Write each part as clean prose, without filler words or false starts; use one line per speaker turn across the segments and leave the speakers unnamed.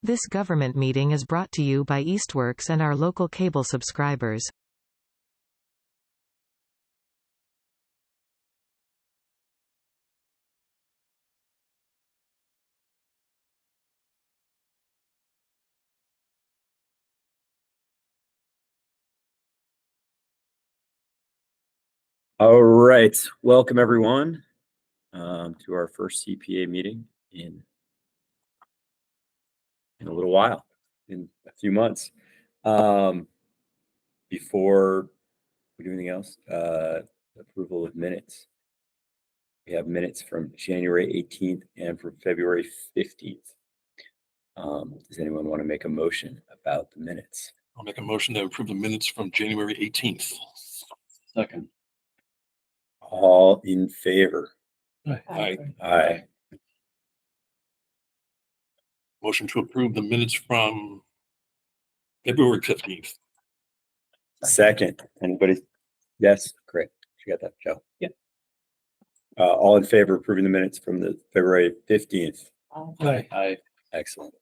This government meeting is brought to you by Eastworks and our local cable subscribers.
All right, welcome everyone to our first CPA meeting in a little while, in a few months. Before we do anything else, approval of minutes. We have minutes from January 18th and from February 15th. Does anyone want to make a motion about the minutes?
I'll make a motion to approve the minutes from January 18th.
Second.
All in favor?
Aye.
Aye.
Motion to approve the minutes from February 15th.
Second. Anybody? Yes, great. You got that, Joe?
Yep.
All in favor of approving the minutes from the February 15th?
Aye. Aye.
Excellent.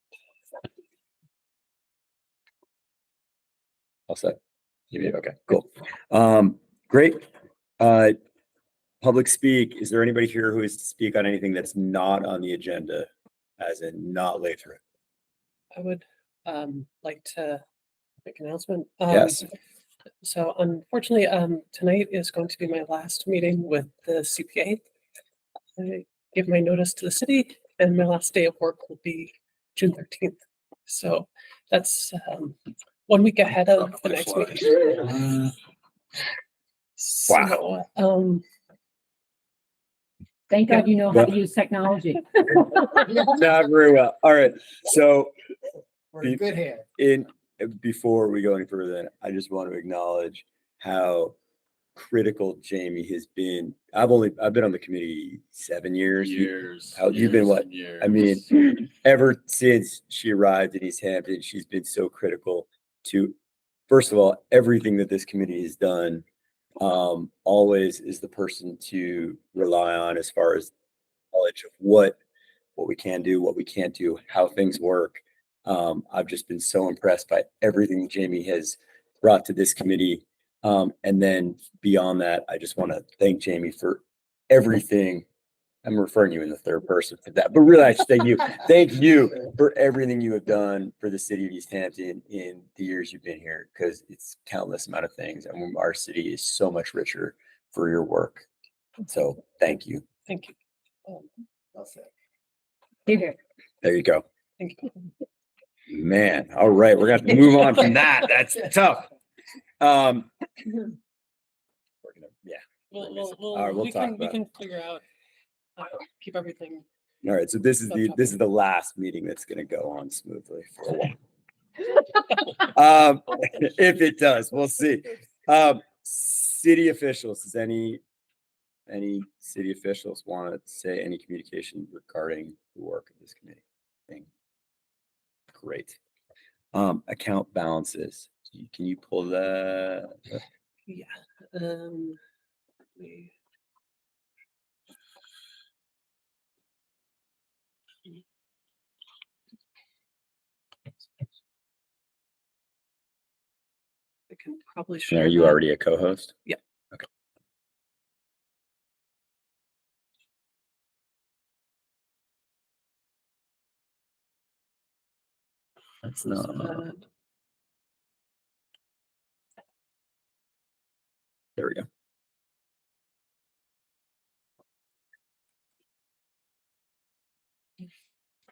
All set. Okay, cool. Great. Public speak. Is there anybody here who is to speak on anything that's not on the agenda, as in not lay through?
I would like to make an announcement.
Yes.
So unfortunately, tonight is going to be my last meeting with the CPA. I give my notice to the city and my last day of work will be June 13th. So that's 1 week ahead of the next meeting.
Wow.
So,
Thank God you know how to use technology.
Not very well. All right. So
We're in good hands.
Before we go any further, I just want to acknowledge how critical Jamie has been. I've been on the committee 7 years. You've been what?
Years.
I mean, ever since she arrived in Easthampton, she's been so critical to, first of all, everything that this committee has done. Always is the person to rely on as far as knowledge of what we can do, what we can't do, how things work. I've just been so impressed by everything that Jamie has brought to this committee. And then beyond that, I just want to thank Jamie for everything. I'm referring you in the third person for that, but really I should thank you. Thank you for everything you have done for the city of Easthampton in the years you've been here, because it's countless amount of things. And our city is so much richer for your work. So thank you.
thank you.
Here.
There you go.
Thank you.
Man. All right. We're going to have to move on from that. That's tough. Yeah.
We'll,
All right, we'll
we
talk
can
about
we can figure out keep everything.
All right. So this is the last meeting that's going to go on smoothly for a while. If it does, we'll see. City officials, does any city officials want to say any communication regarding the work of this committee? Great. Account balances. Can you pull that?
Yeah. I can probably share.
Are you
that.
already a co-host?
Yep.
Okay. That's not. There we go.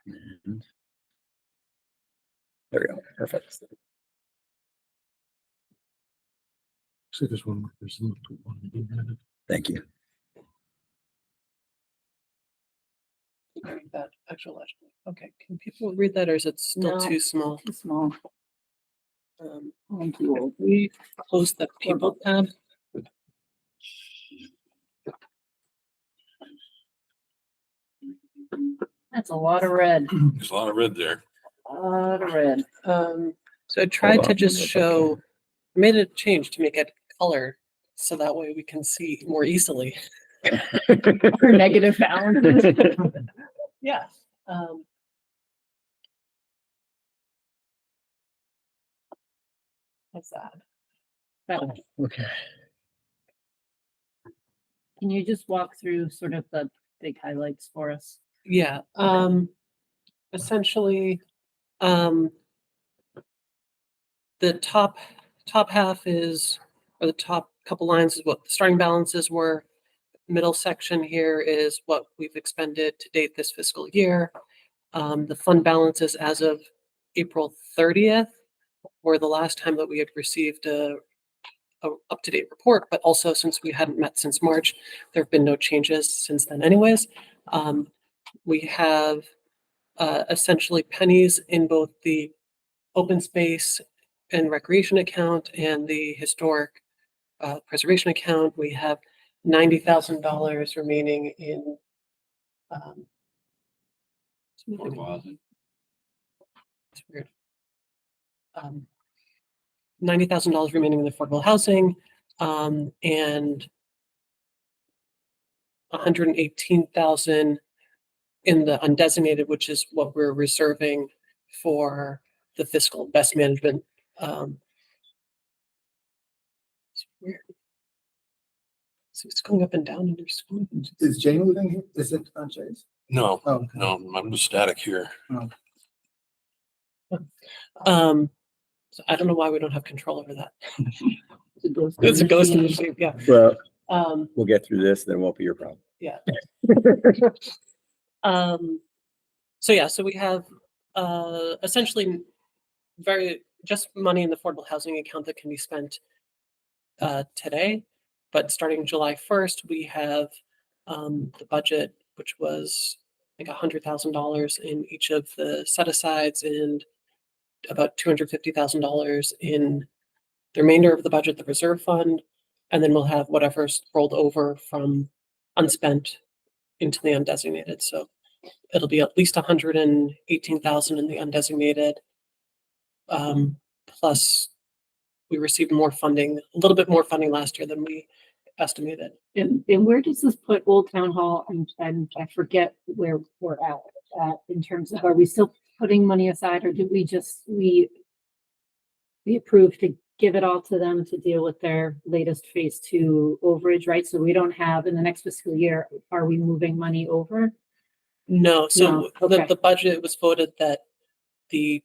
And there we go. Perfect.
So there's one.
Thank you.
Read that actual legend. Okay, can people read that, or is it still
No.
too small?
Too small. Thank you.
We close the people tab.
That's a lot of red.
There's a lot of red there.
A lot of red.
So I tried to just show, I made a change to make it color, so that way we can see more easily.
For negative balances.
Yeah.
How's that?
Okay.
Can you just walk through sort of the big highlights for us?
Yeah, essentially, the top half is, or the top couple lines is what the starting balances were. Middle section here is what we've expended to date this fiscal year. The fund balances as of April 30th were the last time that we had received a up-to-date report, but also since we hadn't met since March, there have been no changes since then anyways. We have essentially pennies in both the open space and recreation account and the historic preservation account. We have $90,000 remaining in it's weird. $90,000 remaining in the affordable housing, and 118,000 in the undesignated, which is what we're reserving for the fiscal best management. It's weird. So it's going up and down in your screen.
Is Jane living here? Is it on Jay's?
No,
Oh, okay.
no, I'm just static here.
So I don't know why we don't have control over that.
It's a ghost.
It's a ghost in the shape, yeah.
Well,
Um,
we'll get through this, then it won't be your problem.
yeah. So we have essentially just money in the affordable housing account that can be spent today. But starting July 1st, we have the budget, which was like $100,000 in each of the set asides and about $250,000 in the remainder of the budget, the reserve fund. And then we'll have whatever's rolled over from unspent into the undesignated. So it'll be at least 118,000 in the undesignated. Plus we received more funding, a little bit more funding last year than we estimated.
And where does this put Old Town Hall? And I forget where we're at in terms of, are we still putting money aside, or did we approved to give it all to them to deal with their latest phase 2 overage, right? So we don't have in the next fiscal year, are we moving money over?
No, so
No, okay.
the budget was voted that the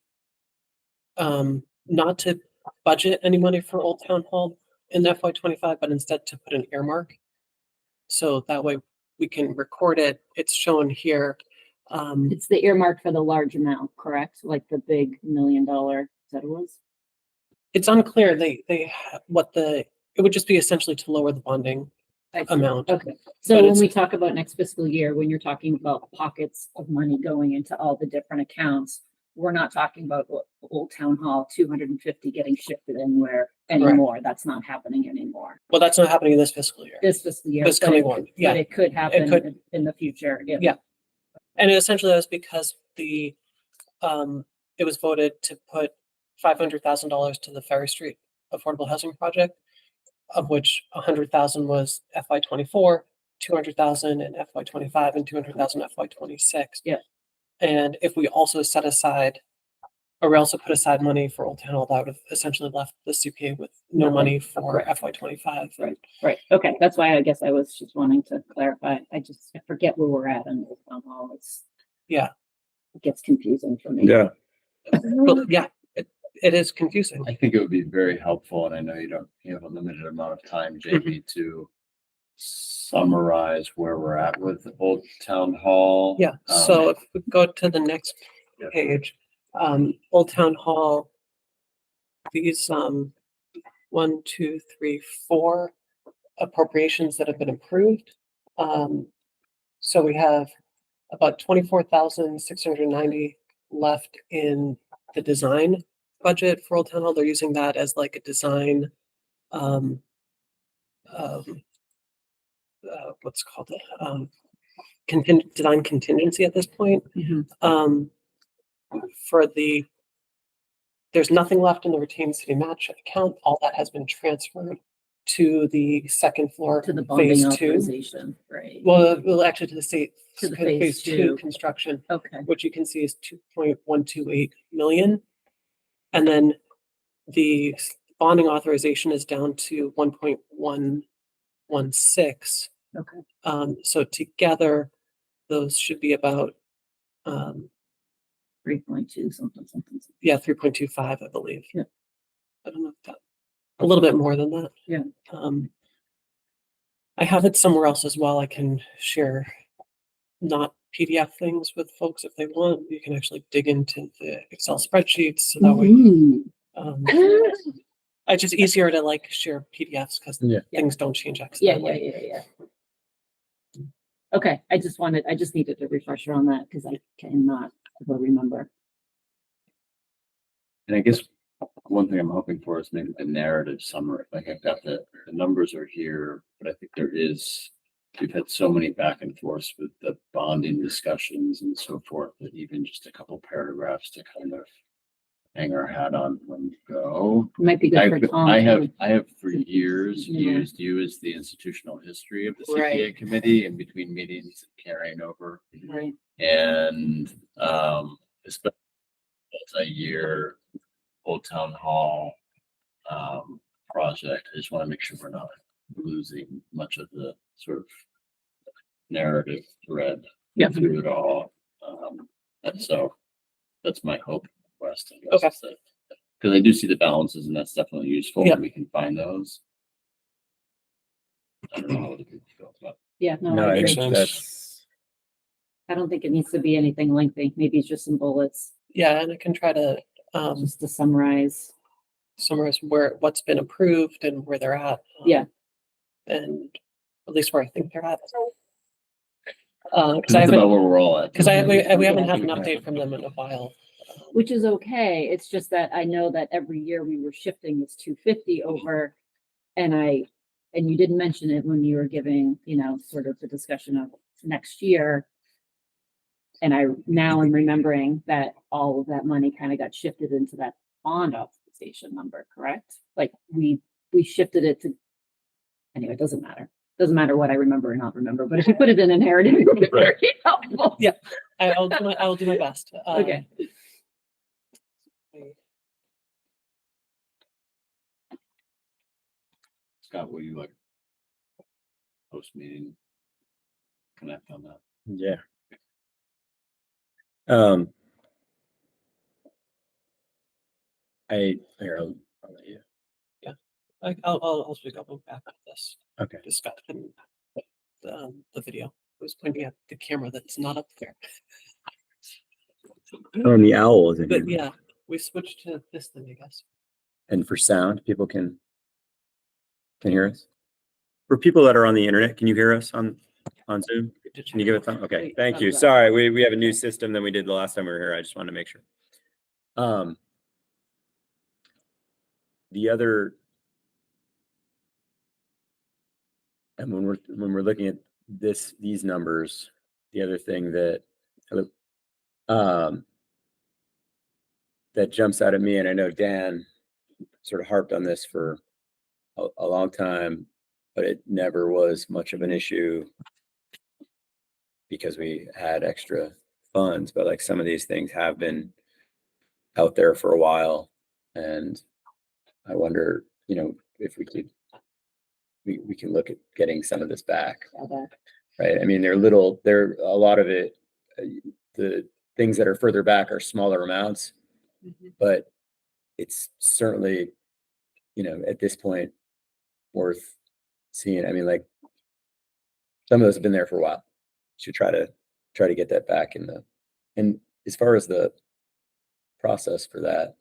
not to budget any money for Old Town Hall in FY25, but instead to put an earmark. So that way we can record it. It's shown here.
It's the earmark for the large amount, correct? Like the big $1 million, is that it was?
It's unclear. It would just be essentially to lower the bonding amount.
Okay, so
But
when
it's-
we talk about next fiscal year, when you're talking about pockets of money going into all the different accounts, we're not talking about Old Town Hall 250 getting shifted anymore. That's not happening anymore.
Well, that's not happening in this fiscal year.
This fiscal year.
This
but
coming
it-
one,
but
yeah.
it could happen
could.
in the future.
Yeah. And essentially that was because it was voted to put $500,000 to the Ferry Street Affordable Housing Project, of which 100,000 was FY24, 200,000 in FY25, and 200,000 FY26.
Yeah.
And if we also set aside, or we also put aside money for Old Town Hall, that would have essentially left the CPA with no
Nothing.
money for
Correct.
FY25.
Right. Okay. That's why I guess I was just wanting to clarify. I forget where we're at in Old Town Hall.
Yeah.
It gets confusing for me.
Yeah.
But yeah, it is confusing.
I think it would be very helpful, and I know you have a limited amount of time, JB, to summarize where we're at with Old Town Hall.
Yeah, so if we go to the next page, Old Town Hall, these 1, 2, 3, 4 appropriations that have been approved. So we have about 24,690 left in the design budget for Old Town Hall. They're using that as like a design, what's it called, design contingency at this point.
Mhm.
There's nothing left in the retained city match account. All that has been transferred to the second floor
To the bonding
phase 2.
authorization, right?
Well, actually to the state
To the
phase
phase
2
two.
construction,
Okay.
which you can see is 2.128 million. And then the bonding authorization is down to 1.116.
Okay.
So together, those should be about,
3.2, something.
3.25, I believe.
Yeah.
I don't know if that, a little bit more than that.
Yeah.
I have it somewhere else as well. I can share not PDF things with folks if they want. You can actually dig into the Excel spreadsheets. So that way, it's just easier to like share PDFs because
Yeah.
things don't change
Yeah.
accidentally.
Okay, I just needed a refresher on that because I cannot remember.
And I guess one thing I'm hoping for is maybe the narrative summary. Like I've got the numbers are here, but I think we've had so many back and forths with the bonding discussions and so forth that even just a couple paragraphs to kind of hang our hat on when we go.
It might be good for Tom.
I have for years
Yeah.
used you as the institutional history of the CPA
Right.
committee in between meetings and carrying over.
Right.
And especially multi-year Old Town Hall project. I just want to make sure we're not losing much of the sort of narrative thread
Yeah.
through it all. And so that's my hope and request. I guess,
Okay.
Because I do see the balances, and that's definitely useful
Yeah.
when we can find those. I don't know how other people feel about it.
Yeah, no,
No,
I
I
agree.
think that's,
I don't think it needs to be anything lengthy. Maybe it's just some bullets,
Yeah, and I can try to
just to summarize.
summarize what's been approved and where they're at.
Yeah.
And at least where I think they're at. Because I
That's
haven't,
about where we're all at.
we haven't had an update from them in a while.
Which is okay. It's just that I know that every year we were shifting this 250 over, and you didn't mention it when you were giving, sort of the discussion of next year. And I now am remembering that all of that money kind of got shifted into that bond authorization number, correct? Like we shifted it to, anyway, it doesn't matter. Doesn't matter what I remember or not remember, but if you put it in a narrative, it would be very helpful.
Yeah. I'll do my best.
Okay.
Scott, will you like post meeting connect on that?
yeah. I'll let you.
I'll speak up back on this.
Okay.
Discussion. The video. I was pointing at the camera that's not up there.
Oh, and the owl is in
But
here.
yeah, we switched to this thing, I guess.
And for sound, people can hear us. For people that are on the internet, can you hear us on Zoom? Can you give it some? Okay, thank you. Sorry, we have a new system than we did the last time we were here. I just wanted to make sure. The other, and when we're looking at these numbers, the other thing that that jumps out at me, and I know Dan sort of harped on this for a long time, but it never was much of an issue because we had extra funds. But like some of these things have been out there for a while, and I wonder, if we can look at getting some of this back, right? I mean, they're a lot of it, the things that are further back are smaller amounts, but it's certainly, at this point worth seeing. I mean, like some of those have been there for a while. Should try to get that back and as far as the process for that,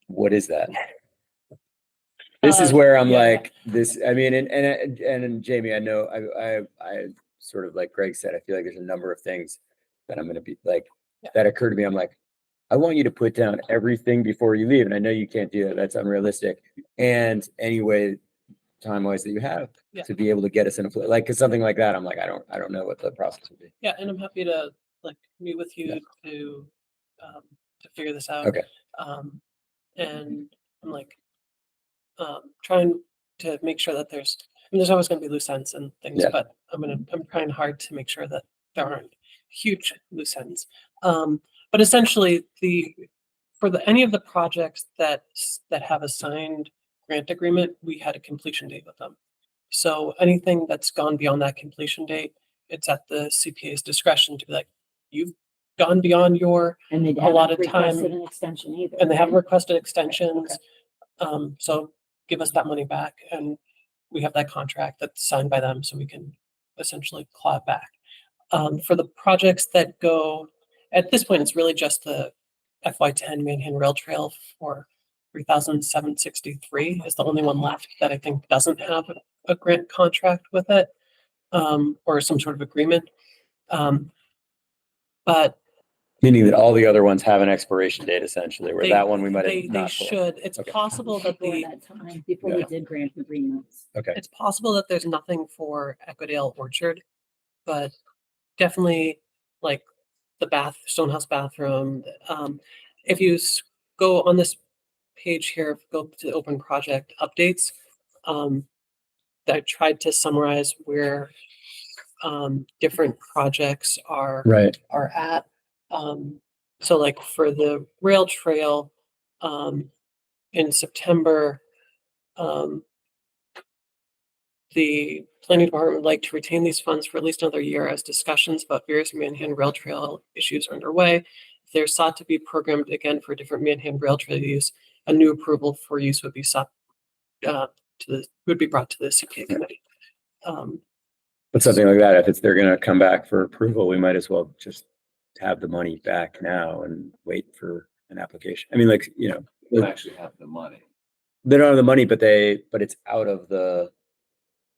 what is that? This is where I'm like this. I mean, and Jamie, I know I sort of like Greg said, I feel like there's a number of things that I'm going to be like that occur to me. I'm like, I want you to put down everything before you leave, and I know you can't do that. That's unrealistic. And anyway, time-wise that you have to be able to get us in a place like, cause something like that, I'm like, I don't know what the process would be.
Yeah, and I'm happy to like meet with you to figure this out.
Okay.
And I'm like trying to make sure that there's always going to be loose ends and things, but I'm trying hard to make sure that there aren't huge loose ends. But essentially the for any of the projects that have a signed grant agreement, we had a completion date with them. So anything that's gone beyond that completion date, it's at the CPA's discretion to be like, you've gone beyond your
And they
allotted
haven't
time,
requested an extension either.
and they haven't
right?
requested extensions. So give us that money back, and we have that contract that's signed by them, so we can essentially claw it back. For the projects that go, at this point, it's really just the FY10 Manhattan Rail Trail for 3,763 is the only one left that I think doesn't have a grant contract with it, or some sort of agreement. But
Meaning that all the other ones have an expiration date essentially, where
they,
that one we might
they
have not.
should. It's
Okay.
possible that
Before
the
that time, before we did grant agreements.
Okay.
it's possible that there's nothing for Equidale Orchard, but definitely like the Stonehouse bathroom. If you go on this page here, go to open project updates. I tried to summarize where different projects are
Right.
at. So like for the rail trail, in September, the planning department would like to retain these funds for at least another year as discussions about various Manhattan Rail Trail issues are underway. If they're sought to be programmed again for different Manhattan Rail Trail use, a new approval for use would be sought would be brought to the CPA committee.
But something like that, if they're gonna come back for approval, we might as well just have the money back now and wait for an application. I mean, like,
You actually have the money.
they don't have the money, but it's out of the,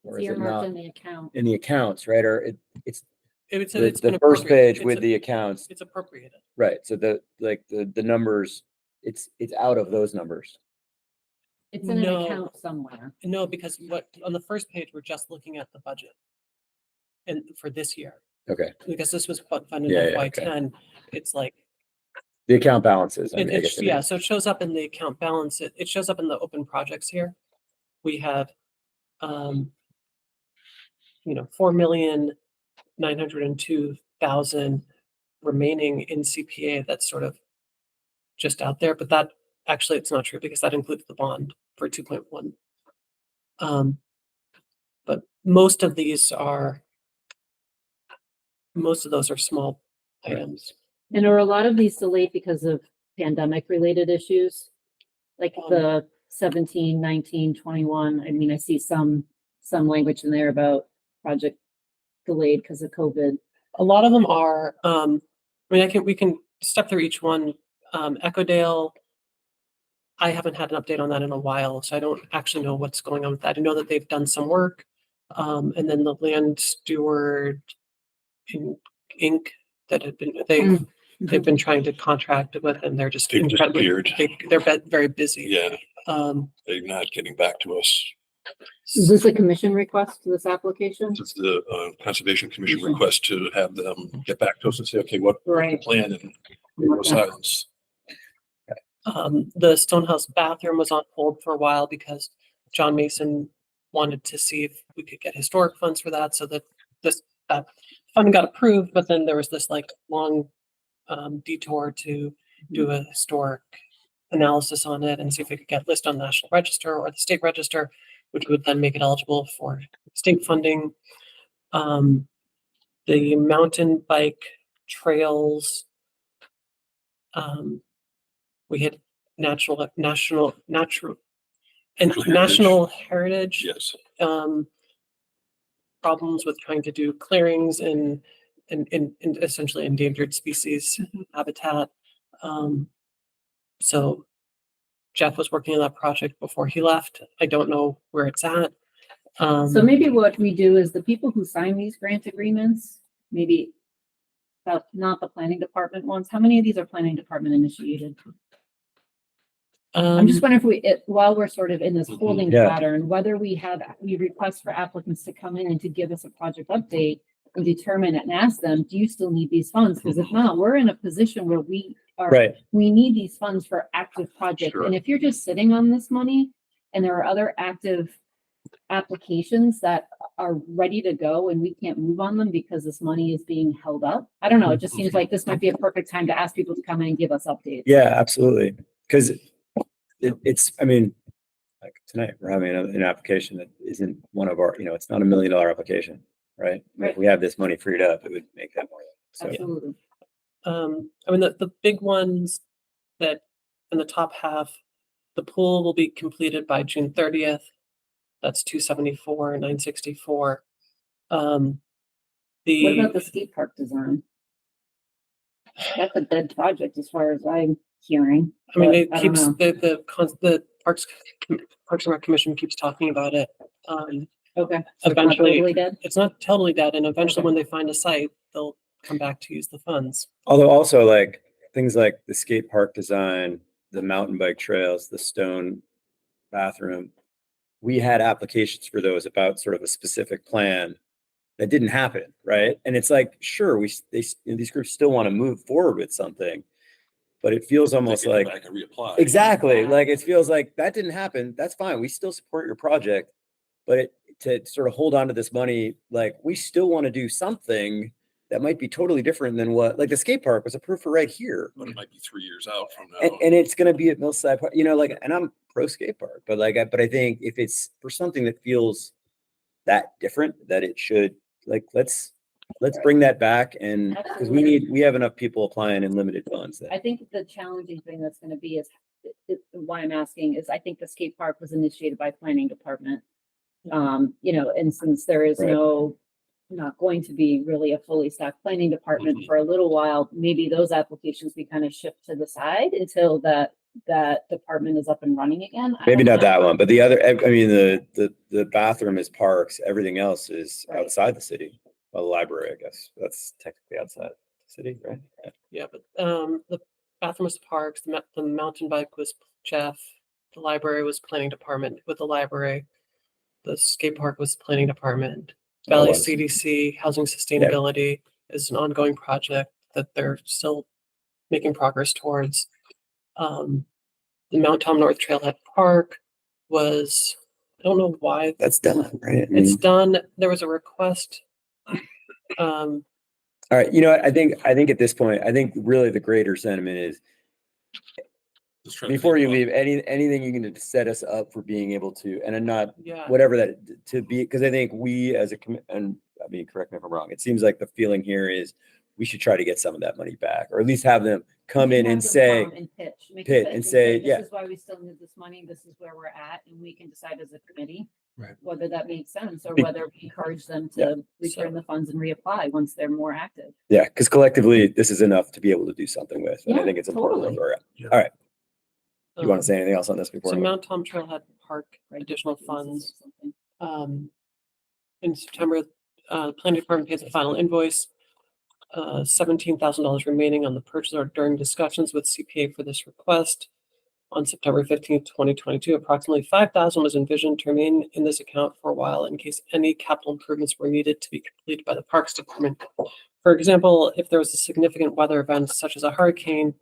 or
It's
is it
earmarked
not
in the account.
in the accounts, right? Or it's
It's
the
been
first
appropriated.
page with the accounts,
It's appropriated.
right? So the numbers, it's out of those numbers.
It's in an
No.
account somewhere.
No, because on the first page, we're just looking at the budget. And for this year,
Okay.
because this was funded
Yeah,
in
yeah,
FY10, it's like,
The account balances. I guess I mean.
yeah, so it shows up in the account balance. It shows up in the open projects here. We have, 4,902,000 remaining in CPA. That's sort of just out there, but that actually it's not true because that includes the bond for 2.1. But most of those are small
Right.
items.
And are a lot of these delayed because of pandemic related issues? Like the 17, 19, 21. I mean, I see some language in there about project delayed because of COVID.
A lot of them are, we can step through each one. Echodale, I haven't had an update on that in a while, so I don't actually know what's going on with that. I know that they've done some work. And then the land steward Inc. that had been, they've been trying to contract with, and they're just
They've
incredibly,
disappeared.
they're very busy.
Yeah,
Um,
they're not getting back to us.
Is this a commission request to this application?
It's the Conservation Commission request to have them get back to us and say, okay, what's the
Right.
plan? And no silence.
The Stonehouse bathroom was on hold for a while because John Mason wanted to see if we could get historic funds for that, so that that funding got approved, but then there was this like long detour to do a historic analysis on it and see if we could get listed on the National Register or the State Register, which would then make it eligible for state funding. The mountain bike trails, we had national heritage
Yes.
problems with trying to do clearings in essentially endangered species habitat. So Jeff was working on that project before he left. I don't know where it's at.
So maybe what we do is the people who sign these grant agreements, maybe not the planning department ones. How many of these are planning department initiated? I'm just wondering if while we're sort of in this holding
Yeah.
pattern, whether we request for applicants to come in and to give us a project update and determine and ask them, do you still need these funds? Because if not, we're in a position where we need these funds for active projects.
Sure.
And if you're just sitting on this money and there are other active applications that are ready to go and we can't move on them because this money is being held up. I don't know. It just seems like this might be a perfect time to ask people to come in and give us updates.
Yeah, absolutely. Because it's, I mean, like tonight, we're having an application that isn't one of our, it's not $1 million application, right? If we have this money freed up, it would make that more. So,
Absolutely.
I mean, the big ones that in the top half, the pool will be completed by June 30th. That's 274, 964.
What about the skate park design? That's a dead project as far as I'm hearing.
I mean, it
but I don't
keeps
know.
the Parks and Rec Commission keeps talking about it.
Okay. So it's not
Eventually,
totally dead?
it's not totally dead, and eventually, when they find a site, they'll come back to use the funds.
although also like things like the skate park design, the mountain bike trails, the stone bathroom, we had applications for those about sort of a specific plan that didn't happen, right? And it's like, sure, these groups still want to move forward with something, but it feels almost
They can
like
go back and reapply.
exactly like it feels like that didn't happen. That's fine. We still support your project, but to sort of hold on to this money, like we still want to do something that might be totally different than what, like the skate park was approved for right here.
But it might be 3 years out from now.
And it's going to be at Millside Park, like, and I'm pro skate park, but but I think if it's for something that feels that different, that it should, like, let's bring that back. And because we have enough people applying in limited funds.
I think the challenging thing that's going to be is why I'm asking is I think the skate park was initiated by planning department. And since there is
Right.
not going to be really a fully staffed planning department for a little while, maybe those applications we kind of shift to the side until that department is up and running again. I
Maybe
don't
not
know.
that one, but the other, I mean, the bathroom is parks, everything else is
Right.
outside the city. Well, the library, I guess, that's technically outside the city, right?
Yeah, but the bathroom was the parks, the mountain bike was Jeff, the library was planning department with the library, the skate park was planning department,
Oh, it
Valley
was.
CDC, housing sustainability is an ongoing project that they're still making progress towards. The Mount Tom North Trailhead Park was, I don't know why
That's done, right? I
it's
mean,
done. There was a request.
all right, you know what? I think at this point, I think really the greater sentiment is
Just trying to
before
think
you
about-
leave, anything you can do to set us up for being able to, and I'm not
Yeah.
whatever that to be, because I think we as a and I mean, correct me if I'm wrong. It seems like the feeling here is we should try to get some of that money back, or at least have them come in and say,
Make a
pitch and say,
this
yeah.
is why we still need this money. This is where we're at, and we can decide as a committee
Right.
whether that makes sense or
Be-
whether we encourage them
Yeah.
to return the funds and reapply once they're more active.
yeah, because collectively this is enough to be able to do something with. And I
Yeah,
think it's important.
totally.
Where we're at.
Yeah.
All right. You want
Um,
to say anything else on this before?
So
I move?
Mount Tom Trailhead Park, additional funds. In September, the planning department pays the final invoice. $17,000 remaining on the purchase order during discussions with CPA for this request. On September 15th, 2022, approximately $5,000 was envisioned to remain in this account for a while in case any capital improvements were needed to be completed by the Parks Department. For example, if there was a significant weather event such as a hurricane,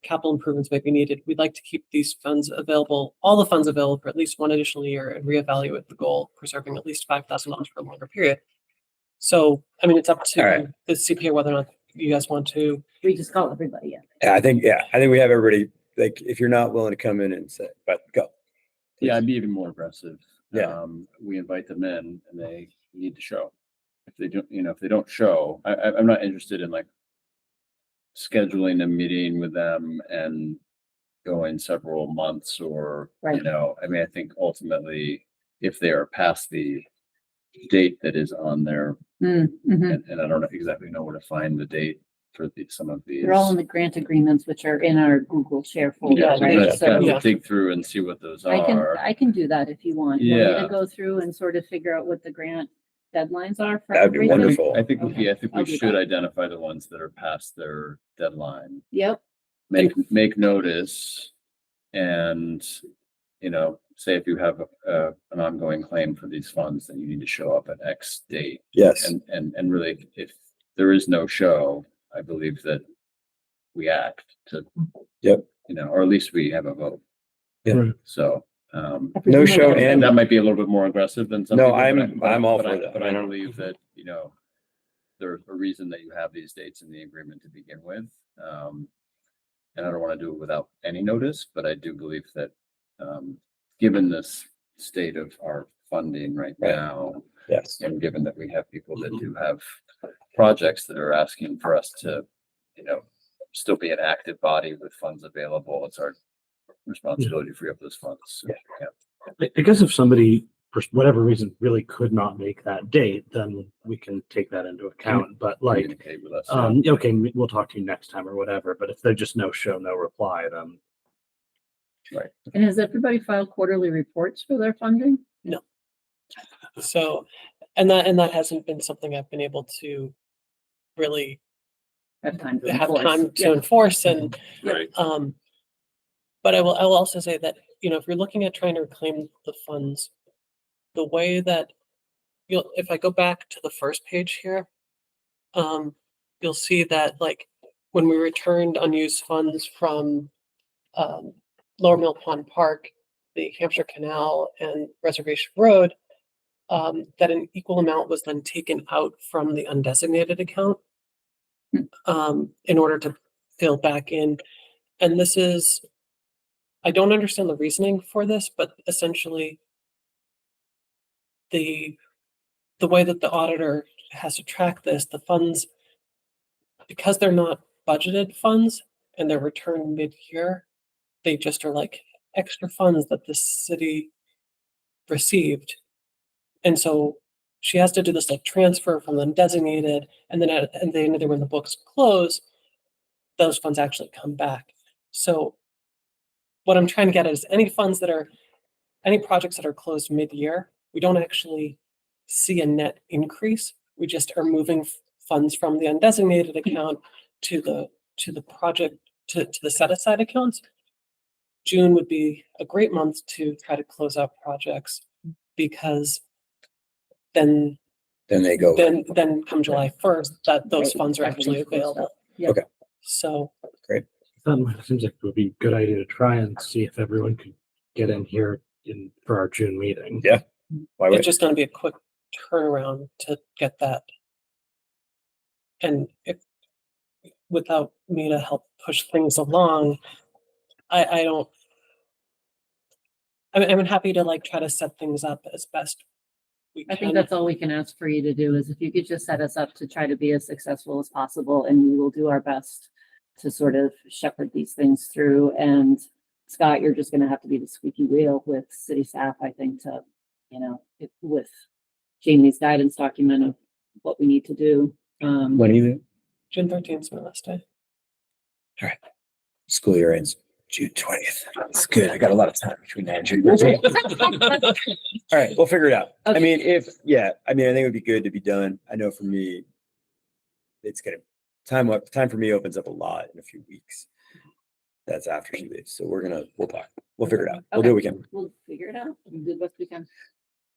capital improvements may be needed. We'd like to keep these funds available, all the funds available for at least one additional year and reevaluate the goal, preserving at least $5,000 for a longer period. So, I mean, it's up
All right.
to the CPA whether or not you guys want to.
We just call everybody. Yeah.
Yeah, I think we have everybody. Like, if you're not willing to come in and say, but go.
Yeah, I'd be even more aggressive.
Yeah.
We invite them in and they need to show. If they don't, if they don't show, I'm not interested in like scheduling a meeting with them and going several months or,
Right.
I mean, I think ultimately if they are past the date that is on there,
Mhm.
and I don't exactly know where to find the date for some of these.
They're all in the grant agreements, which are in our Google Share folder,
Yeah, so
right?
let's kind
Yeah.
of dig through and see what those
I
are.
can do that if you want. You want me
Yeah.
to go through and sort of figure out what the grant deadlines are for
That'd be
everything?
wonderful.
I think,
Okay,
yeah, I think we
I'll do
should
that.
identify the ones that are past their deadline.
Yep.
Make notice and, say if you have an ongoing claim for these funds, then you need to show up at X date.
Yes.
And really, if there is no show, I believe that we act to.
Yep.
Or at least we have a vote.
Yeah.
Right.
So
No show
And that might be a little bit more aggressive than some
No,
people,
I'm all
but
for
I-
that.
But I believe that, there's a reason that you have these dates in the agreement to begin with. And I don't want to do it without any notice, but I do believe that, given this state of our funding right
Right.
now,
Yes.
and given that we have people that do have projects that are asking for us to, still be an active body with funds available, it's our responsibility to free up those funds. So, yeah.
I guess if somebody, for whatever reason, really could not make that date, then we can take that into account. But like,
Communicate with us.
okay, we'll talk to you next time or whatever. But if they're just no show, no reply, then
And has everybody filed quarterly reports for their funding?
So, and that hasn't been something I've been able to really
Have time to
have
enforce.
time to
Yeah.
enforce and,
Right.
but I will also say that, if you're looking at trying to reclaim the funds, the way that if I go back to the first page here, you'll see that like when we returned unused funds from, Lower Mill Pond Park, the Hampshire Canal and Reservation Road, that an equal amount was then taken out from the undesignated account, in order to fill back in. And this is, I don't understand the reasoning for this, but essentially the way that the auditor has to track this, the funds, because they're not budgeted funds and they're returned mid-year, they just are like extra funds that the city received. And so she has to do this like transfer from the undesignated, and then at the end of the day, when the books close, those funds actually come back. So what I'm trying to get at is any projects that are closed mid-year, we don't actually see a net increase. We just are moving funds from the undesignated account to the project, to the set aside accounts. June would be a great month to try to close out projects, because then
They go.
then come July 1st, that those funds are actually available.
Yeah.
Okay.
So
that seems like it would be a good idea to try and see if everyone could get in here for our June meeting.
Yeah. Why
it's
wait?
just gonna be a quick turnaround to get that. And if, without me to help push things along, I don't, I'm happy to like try to set things up as best we
I
can.
think that's all we can ask for you to do is if you could just set us up to try to be as successful as possible, and we will do our best to sort of shepherd these things through. And Scott, you're just gonna have to be the squeaky wheel with city staff, I think, to, with Jamie's guidance document of what we need to do.
When you
June 13th is my last day.
school year ends June 20th. It's good. I got a lot of time between now and June 13th. All right, we'll figure it out. I
Okay.
mean, I think it would be good to be done. I know for me, it's gonna time for me opens up a lot in a few weeks. That's after she leaves. So we'll talk. We'll figure it out. We'll do what we can.
We'll figure it out. We'll do the best we can.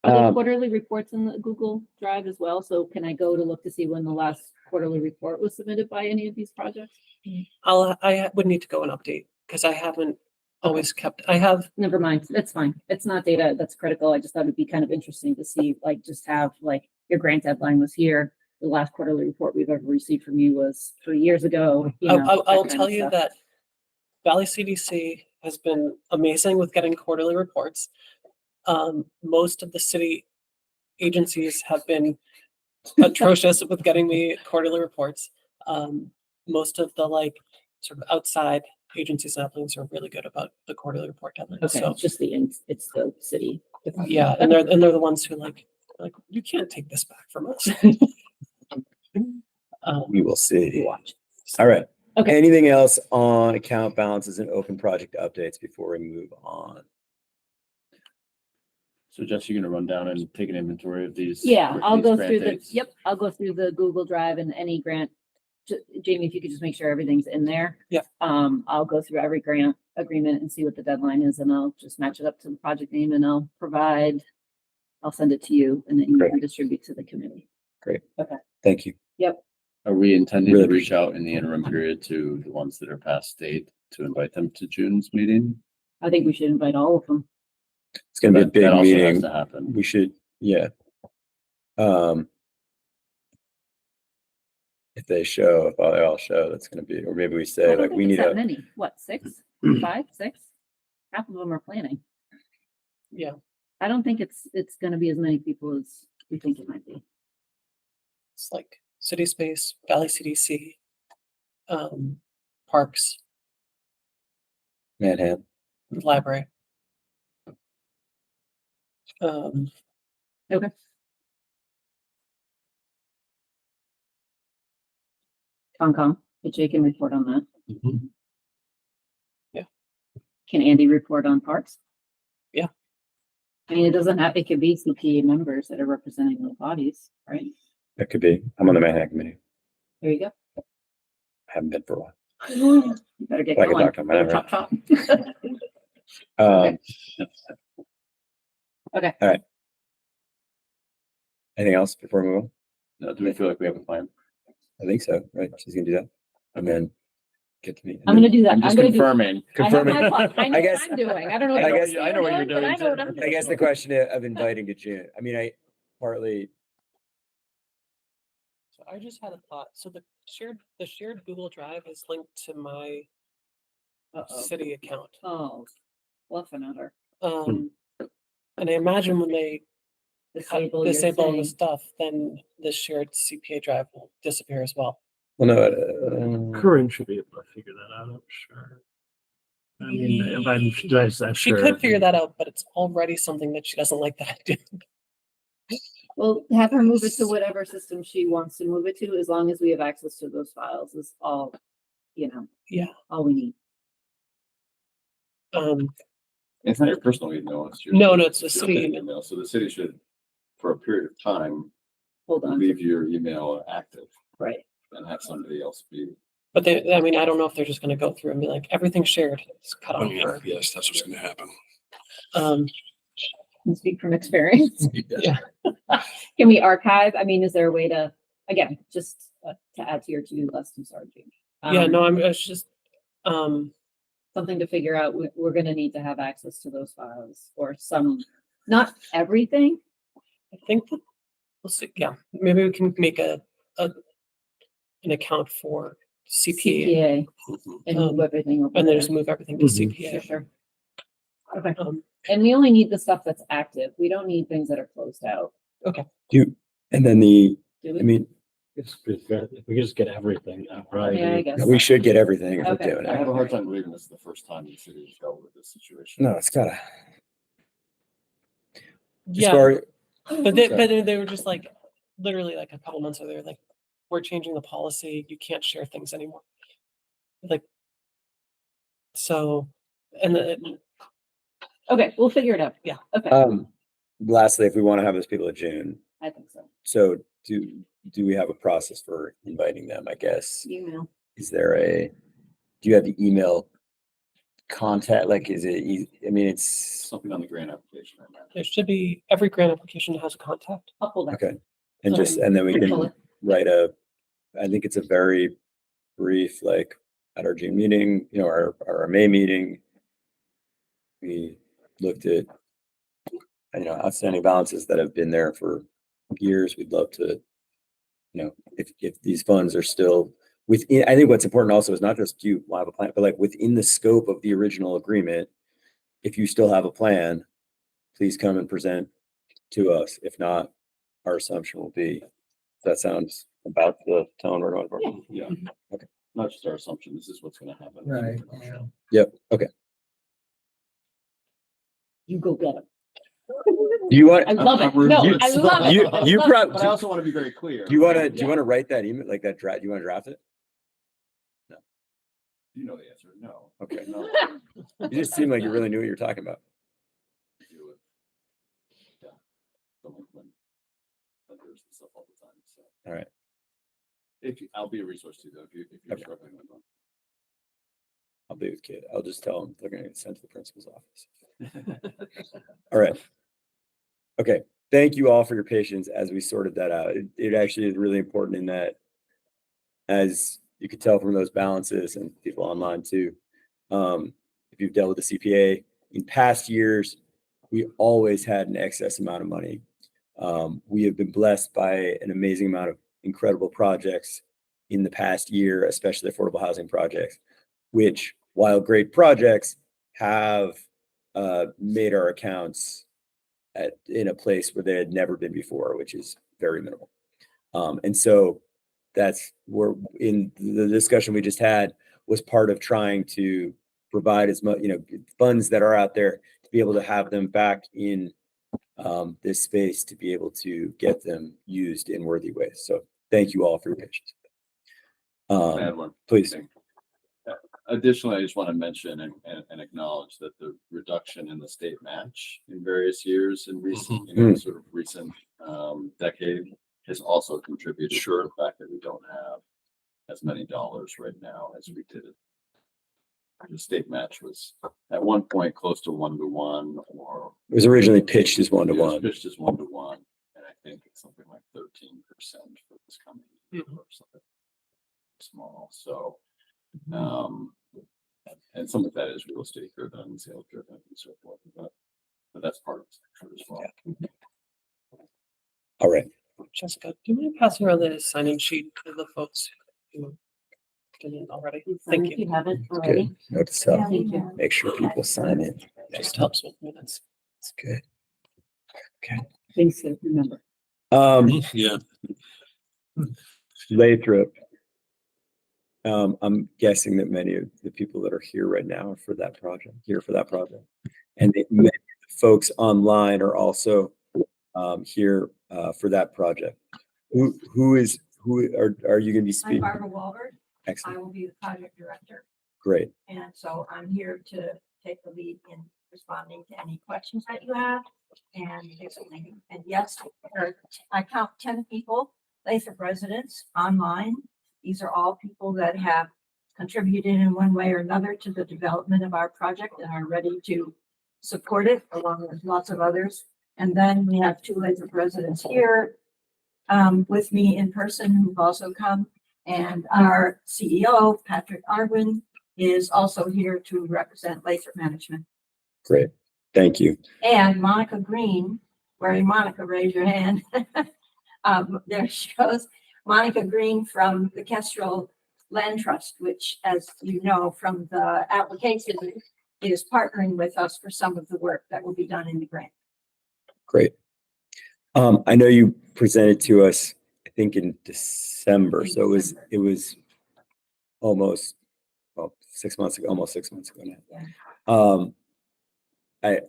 Are there quarterly reports in the Google Drive as well? So can I go to look to see when the last quarterly report was submitted by any of these projects?
I would need to go and update, because I haven't always I have,
Never mind. That's fine. It's not data that's critical. I just thought it'd be kind of interesting to see, like, just have like your grant deadline was here. The last quarterly report we've ever received from you was 3 years ago.
I will tell you that Valley CDC has been amazing with getting quarterly reports. Most of the city agencies have been atrocious with getting me quarterly reports. Most of the like sort of outside agencies and things are really good about the quarterly report deadline.
Okay,
So
it's just it's the city.
yeah, and they're the ones who like you can't take this back from us.
We will see.
Watch.
All right.
Okay.
Anything else on account balances and open project updates before we move on?
So Jess, you're gonna run down and take an inventory of these?
Yeah, I'll
these
go
grant
through
dates?
I'll go through the Google Drive and any grant. Jamie, if you could just make sure everything's in there.
Yeah.
I'll go through every grant agreement and see what the deadline is, and I'll just match it up to the project name, and I'll send it to you, and then you
Great.
can distribute to the committee.
Thank you.
Are we intending
Really
to reach out in the interim period to the ones that are past date to invite them to June's meeting?
I think we should invite all of them.
It's gonna be a
That
big
also has
meeting.
to happen.
We should, yeah. If they show, if they all show, that's gonna be, or maybe we
I
say
don't
like,
think
we
it's
need
that
a,
many. What, 6, 5, 6? Half of them are planning.
Yeah.
I don't think it's gonna be as many people as we think it might be.
It's like City Space, Valley CDC, Parks,
Manhattan.
Library.
Okay. Concom, Jake can report on that.
Mhm.
Can Andy report on parks?
Yeah.
I mean, it doesn't have, it could be CPA members that are representing the bodies, right?
That could be. I'm on the Manhattan committee.
There you go.
I haven't been for a while.
You better get
I can
going.
talk to him whenever.
Chop, chop.
Um,
Okay.
All right. Anything else before we move on?
No, do we feel like we have a plan?
I think so, right? She's gonna do that. And then get to me.
I'm gonna do that.
I'm just
gonna do-
confirming.
I have
Confirming.
my plan. I know
I guess-
what I'm doing. I don't know.
I
what
guess-
you're
I know what you're
but I
doing,
know what
too.
I'm doing.
I guess the question of inviting to June, I mean, I partly,
So I just had a thought. So the shared Google Drive is linked to my
Uh-oh.
city account.
Oh, Fluffinator.
And I imagine when they
Disable
disable
your
the
thing.
stuff, then the shared CPA drive will disappear as well.
well, no,
Corinne should be able to figure that out, I'm sure. I mean, if I'm
She
sure.
could figure that out, but it's already something that she doesn't like that I do.
Well, have her move it to whatever system she wants to move it to, as long as we have access to those files is all,
Yeah.
all we need.
It's not your personal email. It's your.
No, it's the
your
city email.
email. So the city should, for a period of time,
Hold on.
leave your email active
Right.
and have somebody else be.
But I mean, I don't know if they're just gonna go through and be like, everything's shared. It's cut
Oh,
off.
yeah,
for-
yes, that's what's gonna happen.
Can speak from experience.
Yeah.
Can we archive? I mean, is there a way to, again, just to add to your to-do list? I'm sorry, Jane.
Yeah, no, it's just,
Something to figure out. We're gonna need to have access to those files or some, not everything.
I think that, we'll see, yeah, maybe we can make an account for CPA
CPA and move everything over
and then
there.
just move everything to
Mhm.
CPA.
Sure. Okay.
Um,
And we only need the stuff that's active. We don't need things that are closed out.
and then
Do
I
we?
mean,
If we could just get everything, right?
Yeah, I guess.
we should get everything if we're
Okay.
doing
I
it.
have a hard time believing this is the first time the city has dealt with this situation.
No, it's gotta. As
yeah,
far,
but they were just like, literally like a couple months ago, they were like, we're changing the policy. You can't share things anymore. Like, so, and then,
Okay, we'll figure it out.
Yeah.
Okay,
lastly, if we want to have those people in June,
I think so.
so do we have a process for inviting them, I guess?
Email.
Is there do you have the email contact? Like, is it, I mean, it's,
Something on the grant application. I imagine.
there should be, every grant application has a contact.
I'll pull that.
okay. And just, and then we
Pull
can
it.
write I think it's a very brief, like at our June meeting, our May meeting, we looked at, outstanding balances that have been there for years. We'd love to, if these funds are still within, I think what's important also is not just do you have a plan, but like within the scope of the original agreement, if you still have a plan, please come and present to us. If not, our assumption will be, that sounds about the tone we're going for.
Yeah.
Okay.
Not just our assumption. This is what's going to happen.
Right.
Yep. Okay.
You go get it.
Do you want,
I love it.
I'm
No,
rooting
I
for you.
love it.
You-
I
you
love
prob-
it.
But I also want to be very clear.
do you want to write that email, like that draft? Do you want to draft it?
You know the answer. No.
Okay.
No.
You just seem like you really knew what you're talking about.
Do it. Yeah. Delinquent vendors and stuff all the time. So
All right.
I'll be a resource too, though, if you're
Okay.
struggling with them.
I'll be with Kid. I'll just tell them they're going to get sent to the principal's office. All right. Okay. Thank you all for your patience as we sorted that out. It actually is really important in that, as you could tell from those balances and people online too, if you've dealt with the CPA in past years, we always had an excess amount of money. We have been blessed by an amazing amount of incredible projects in the past year, especially affordable housing projects, which, while great projects, have made our accounts in a place where they had never been before, which is very minimal. And so that's where, in the discussion we just had, was part of trying to provide as much, funds that are out there, to be able to have them back in this space, to be able to get them used in worthy ways. So thank you all for your patience.
I have one
Please.
thing. Additionally, I just want to mention and acknowledge that the reduction in the state match in various years in recent, sort of recent decade has also contributed to the fact that we don't have as many dollars right now as we did. The state match was at one point close to 1-to-1, or
It was originally pitched as 1-to-1.
Pitched as 1-to-1, and I think it's something like 13% for this coming year or something small. So, and some of that is real estate driven, sales driven, and so forth. But that's part of the structure as well.
All right.
Jessica, do you mind passing around the sign-in sheet to the folks who didn't already? Thank
If
you.
you haven't
Good.
already.
Note to self,
Thank you.
make sure people sign in.
Just helps with minutes.
It's good.
Things to remember.
Yeah.
Lathrop. I'm guessing that many of the people that are here right now are for that project, and many folks online are also here for that project. Who are you going to be
I'm
speaking?
Barbara Walbert. I
Excellent.
will be the project director.
Great.
And so I'm here to take the lead in responding to any questions that you have. And yes, I count 10 people, Lathrop residents online. These are all people that have contributed in one way or another to the development of our project and are ready to support it, along with lots of others. And then we have 2 Lathrop residents here with me in person who've also come. And our CEO, Patrick Arwin, is also here to represent Lathrop Management.
Great. Thank you.
And Monica Green, where Monica, raise your hand. There she goes. Monica Green from the Kestrel Land Trust, which, as you know from the application, is partnering with us for some of the work that will be done in the grant.
Great. I know you presented to us, I think in December. So it was almost 6 months ago, almost 6 months ago now.
Yeah.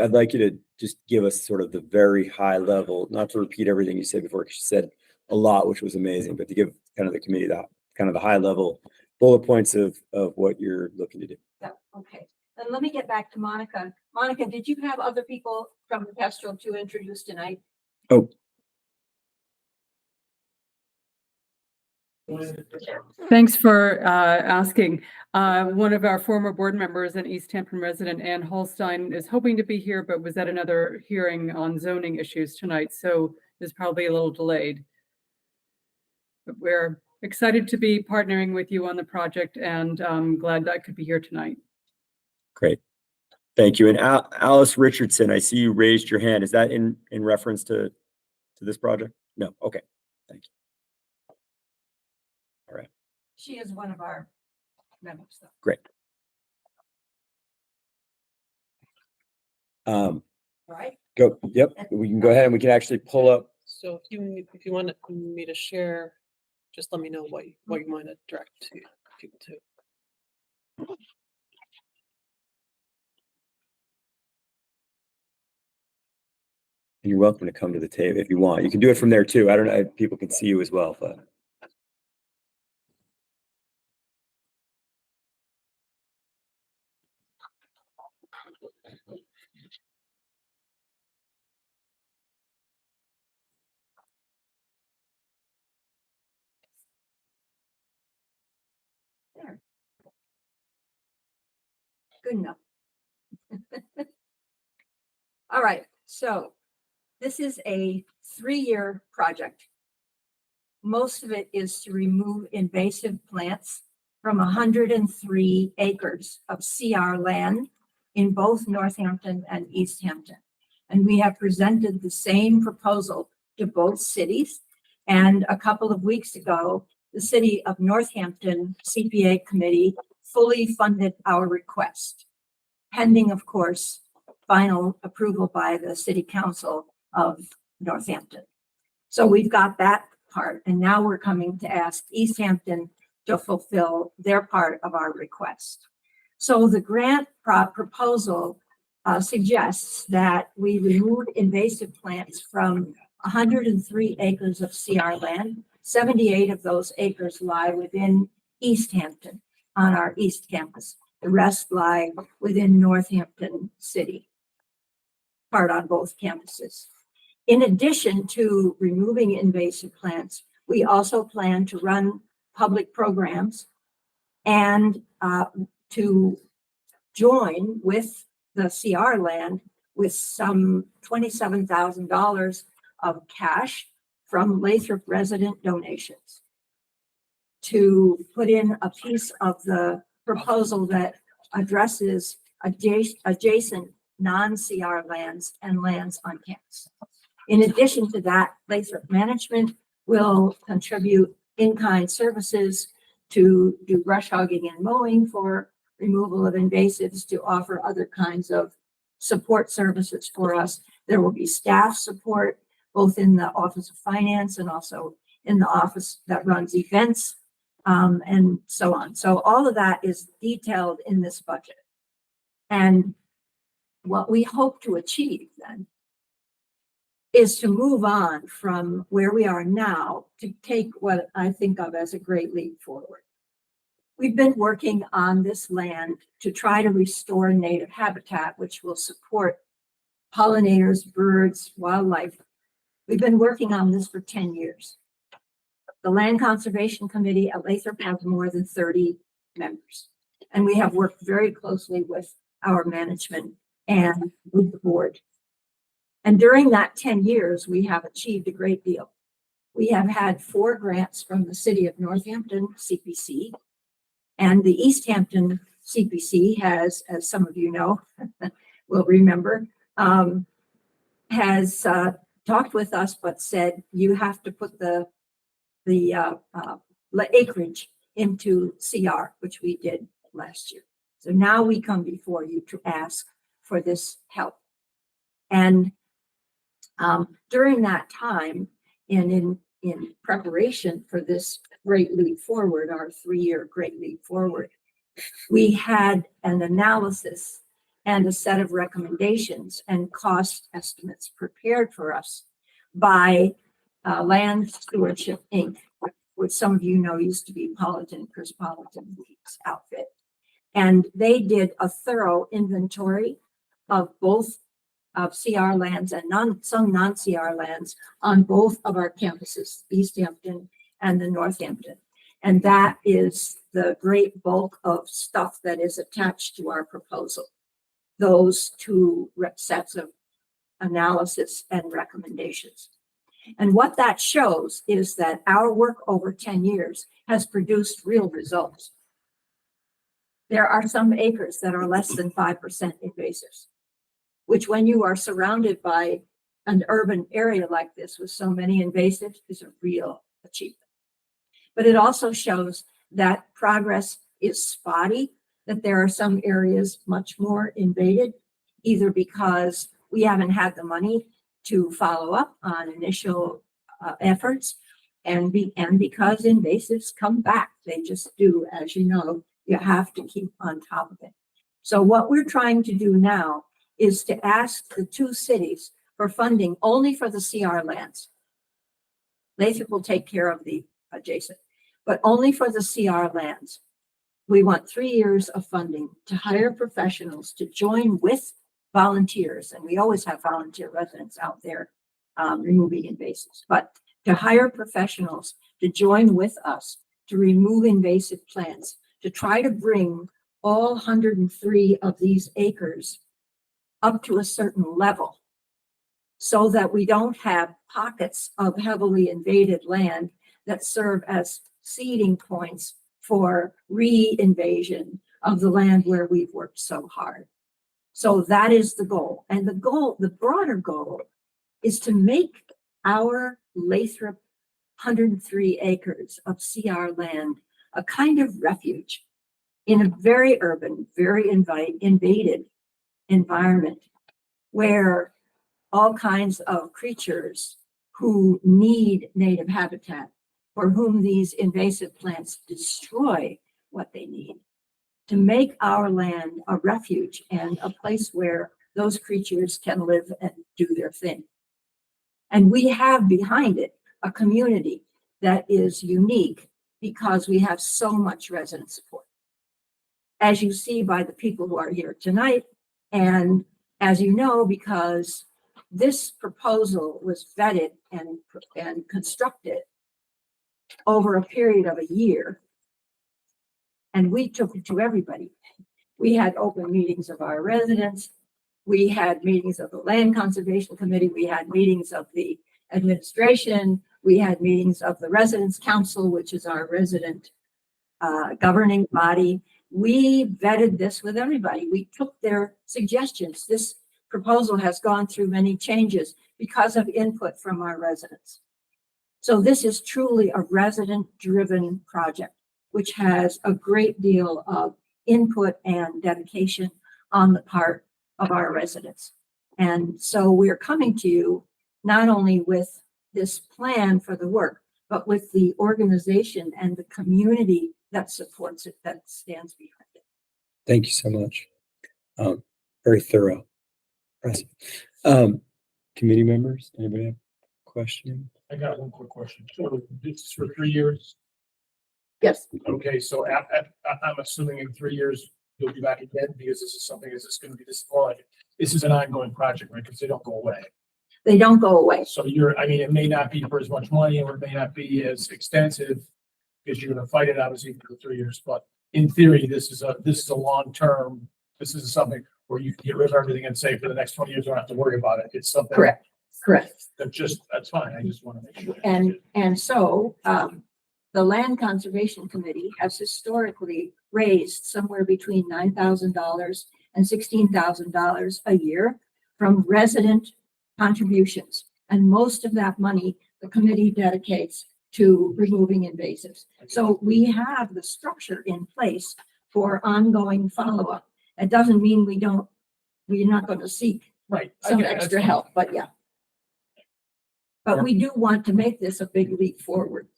I'd like you to just give us sort of the very high level, not to repeat everything you said before, because you said a lot, which was amazing, but to give kind of the committee that kind of the high level bullet points of what you're looking to do.
Yeah, okay. Then let me get back to Monica. Monica, did you have other people from the Kestrel to introduce tonight?
Oh.
Thanks for asking. One of our former board members, an Easthampton resident, Ann Holstein, is hoping to be here, but was at another hearing on zoning issues tonight, so is probably a little delayed. But we're excited to be partnering with you on the project, and I'm glad that I could be here tonight. Great.
Thank you. And Alice Richardson, I see you raised your hand. Is that in reference to this project? No. Okay. Thank you. All right.
She is one of our members, though.
Great.
All right.
Go. Yep. We can go ahead and we can actually pull up.
So if you want me to share, just let me know what you want to direct to people to.
You're welcome to come to the table if you want. You can do it from there too. I don't know if people can see you as well, but.
There. Good enough. All right, so this is a 3-year project. Most of it is to remove invasive plants from 103 acres of CR land in both Northampton and Easthampton. And we have presented the same proposal to both cities. And a couple of weeks ago, the City of Northampton CPA Committee fully funded our request, pending, of course, final approval by the City Council of Northampton. So we've got that part, and now we're coming to ask Easthampton to fulfill their part of our request. So the grant proposal suggests that we remove invasive plants from 103 acres of CR land. 78 of those acres lie within Easthampton on our East Campus. The rest lie within Northampton City, part on both campuses. In addition to removing invasive plants, we also plan to run public programs and to join with the CR land with some $27,000 of cash from Lathrop resident donations to put in a piece of the proposal that addresses adjacent non-CR lands and lands on campus. In addition to that, Lathrop management will contribute in-kind services to do brush hogging and mowing for removal of invasives, to offer other kinds of support services for us. There will be staff support, both in the Office of Finance and also in the office that runs events, and so on. So all of that is detailed in this budget. And what we hope to achieve then is to move on from where we are now to take what I think of as a great leap forward. We've been working on this land to try to restore native habitat, which will support pollinators, birds, wildlife. We've been working on this for 10 years. The Land Conservation Committee at Lathrop has more than 30 members, and we have worked very closely with our management and with the board. And during that 10 years, we have achieved a great deal. We have had 4 grants from the City of Northampton CPC, and the Easthampton CPC has, as some of you know, will remember, has talked with us, but said you have to put the acreage into CR, which we did last year. So now we come before you to ask for this help. And during that time, and in preparation for this Great Leap Forward, our 3-year Great Leap Forward, we had an analysis and a set of recommendations and cost estimates prepared for us by Land Stewardship Inc., which some of you know used to be Chris Politan's outfit. And they did a thorough inventory of both of CR lands and some non-CR lands on both of our campuses, Easthampton and the Northampton. And that is the great bulk of stuff that is attached to our proposal. Those 2 sets of analysis and recommendations. And what that shows is that our work over 10 years has produced real results. There are some acres that are less than 5% invasives, which when you are surrounded by an urban area like this with so many invasives is a real achievement. But it also shows that progress is spotty, that there are some areas much more invaded, either because we haven't had the money to follow up on initial efforts, and because invasives come back. They just do, as you know, you have to keep on top of it. So what we're trying to do now is to ask the 2 cities for funding only for the CR lands. Lathrop will take care of the adjacent, but only for the CR lands. We want 3 years of funding to hire professionals to join with volunteers, and we always have volunteer residents out there removing invasives, but to hire professionals to join with us to remove invasive plants, to try to bring all 103 of these acres up to a certain level so that we don't have pockets of heavily invaded land that serve as seeding points for re-invasion of the land where we've worked so hard. So that is the goal. And the broader goal is to make our Lathrop 103 acres of CR land a kind of refuge in a very urban, very invaded environment where all kinds of creatures who need native habitat, for whom these invasive plants destroy what they need, to make our land a refuge and a place where those creatures can live and do their thing. And we have behind it a community that is unique because we have so much resident support. As you see by the people who are here tonight, and as you know, because this proposal was vetted and constructed over a period of a year, and we took it to everybody. We had open meetings of our residents. We had meetings of the Land Conservation Committee. We had meetings of the administration. We had meetings of the Residents Council, which is our resident governing body. We vetted this with everybody. We took their suggestions. This proposal has gone through many changes because of input from our residents. So this is truly a resident-driven project, which has a great deal of input and dedication on the part of our residents. And so we're coming to you not only with this plan for the work, but with the organization and the community that supports it, that stands behind it.
Thank you so much. Very thorough. Impressive. Committee members, anybody have a question?
I got one quick question. So this is for 3 years?
Yes.
Okay, so I'm assuming in 3 years, you'll be back again because this is something, is this going to be this, or like, this is an ongoing project, right? Because they don't go away.
They don't go away.
So I mean, it may not be for as much money or it may not be as extensive because you're going to fight it obviously for 3 years, but in theory, this is a long-term, this is something where you can get rid of everything and say for the next 20 years, you don't have to worry about it. It's something.
Correct.
That's fine. I just want to make sure.
And so the Land Conservation Committee has historically raised somewhere between $9,000 and $16,000 a year from resident contributions. And most of that money, the committee dedicates to removing invasives. So we have the structure in place for ongoing follow-up. It doesn't mean we're not going to seek some extra help, but yeah. But we do want to make this a big leap forward.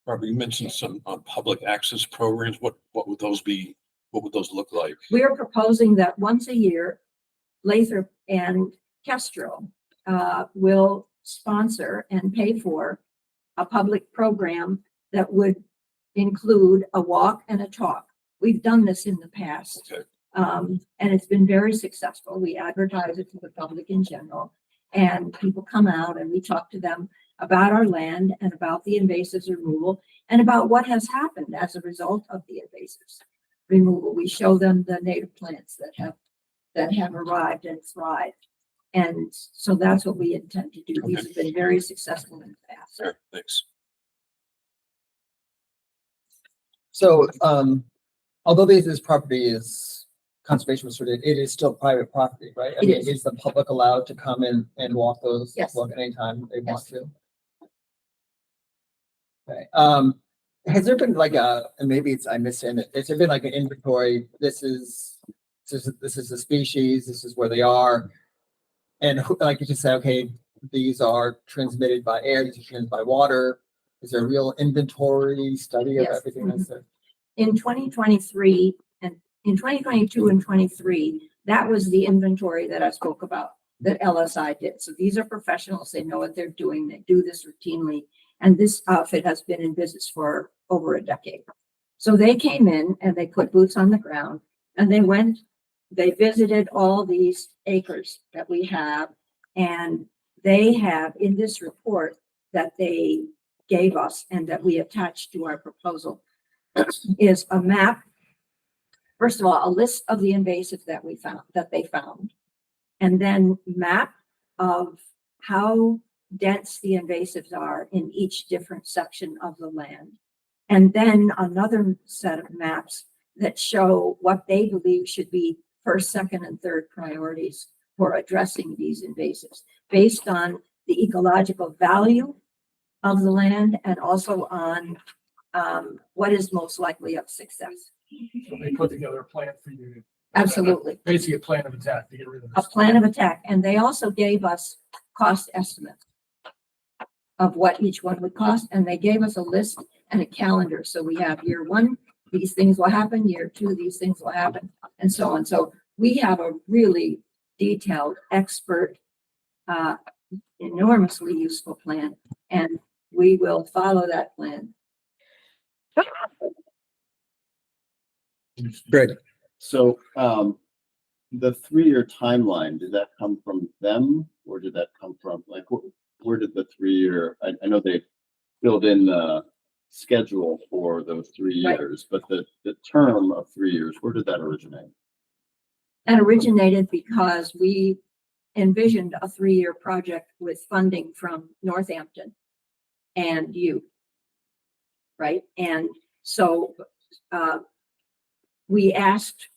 Barbara, you mentioned some public access programs. What would those be? What would those look like?
We are proposing that once a year, Lathrop and Kestrel will sponsor and pay for a public program that would include a walk and a talk. We've done this in the past.
Okay.
And it's been very successful. We advertise it to the public in general, and people come out and we talk to them about our land and about the invasives removal and about what has happened as a result of the invasives removal. We show them the native plants that have arrived and thrived. And so that's what we intend to do. These have been very successful in the past.
Sure, thanks.
So, although this property is conservation restricted, it is still private property, right? I
It
mean,
is.
is the public allowed to come in and walk those?
Yes.
Walk anytime they want
Yes.
to? Okay, has there been like and maybe I missed it, has there been like an inventory, this is the species, this is where they are? And like you just said, okay, these are transmitted by air, these are transmitted by water. Is there a real inventory study of
Yes.
everything that's there?
In 2023 and in 2022 and 23, that was the inventory that I spoke about that LSI did. So these are professionals. They know what they're doing. They do this routinely. And this outfit has been in business for over a decade. So they came in and they put boots on the ground and they visited all these acres that we have. And they have in this report that they gave us and that we attached to our proposal is a map. First of all, a list of the invasives that they found, and then map of how dense the invasives are in each different section of the land. And then another set of maps that show what they believe should be first, second, and third priorities for addressing these invasives based on the ecological value of the land and also on what is most likely of success.
So they put together a plan for you, to
Absolutely.
basically a plan of attack to get rid of
A
this.
plan of attack. And they also gave us cost estimates of what each one would cost. And they gave us a list and a calendar. So we have year one, these things will happen. Year two, these things will happen, and so on. So we have a really detailed, expert, enormously useful plan, and we will follow that plan.
Greg,
So, the 3-year timeline, did that come from them or did that come from, like, where did the 3-year, I know they filled in the schedule for those 3
Right.
years, but the term of 3 years, where did that originate?
That originated because we envisioned a 3-year project with funding from Northampton and you. Right? And so we asked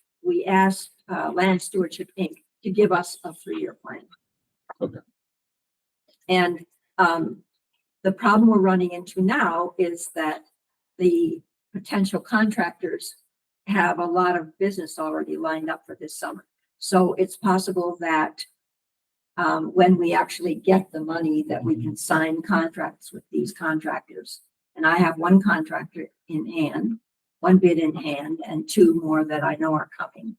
Land Stewardship Inc. to give us a 3-year plan.
Okay.
And the problem we're running into now is that the potential contractors have a lot of business already lined up for this summer. So it's possible that when we actually get the money that we can sign contracts with these contractors. And I have one contractor in hand, one bid in hand, and 2 more that I know are coming.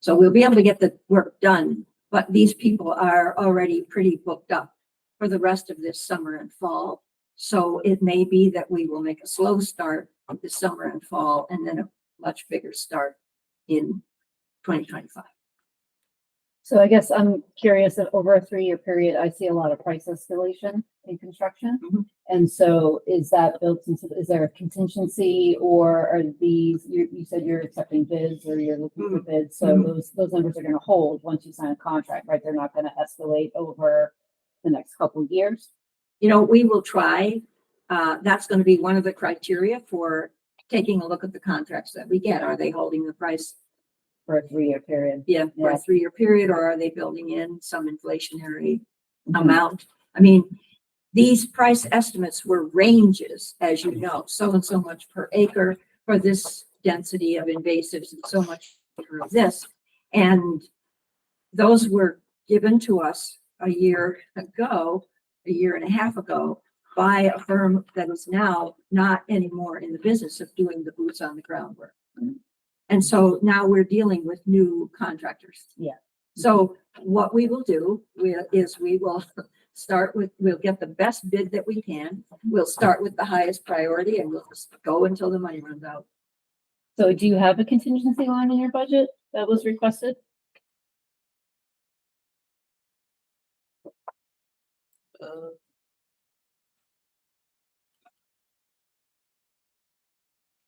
So we'll be able to get the work done, but these people are already pretty booked up for the rest of this summer and fall. So it may be that we will make a slow start this summer and fall, and then a much bigger start in 2025.
So I guess I'm curious that over a 3-year period, I see a lot of price escalation in construction.
Mhm.
And so is that built into, is there a contingency or are these, you said you're accepting bids or you're looking for bids. So
Mhm.
those numbers are going to hold once you sign a contract, right? They're not going to escalate over the next couple of years.
You know, we will try. That's going to be one of the criteria for taking a look at the contracts that we get. Are they holding the price?
For a 3-year period.
Yeah, for
Yeah.
a 3-year period, or are they building in some inflationary amount? I mean, these price estimates were ranges, as you know, so and so much per acre for this density of invasives and so much for this. And those were given to us a year and a half ago, by a firm that is now not anymore in the business of doing the boots on the ground work. And so now we're dealing with new contractors.
Yeah.
So what we will do is we will we'll get the best bid that we can. We'll start with the highest priority and we'll just go until the money runs out.
So do you have a contingency line in your budget that was requested?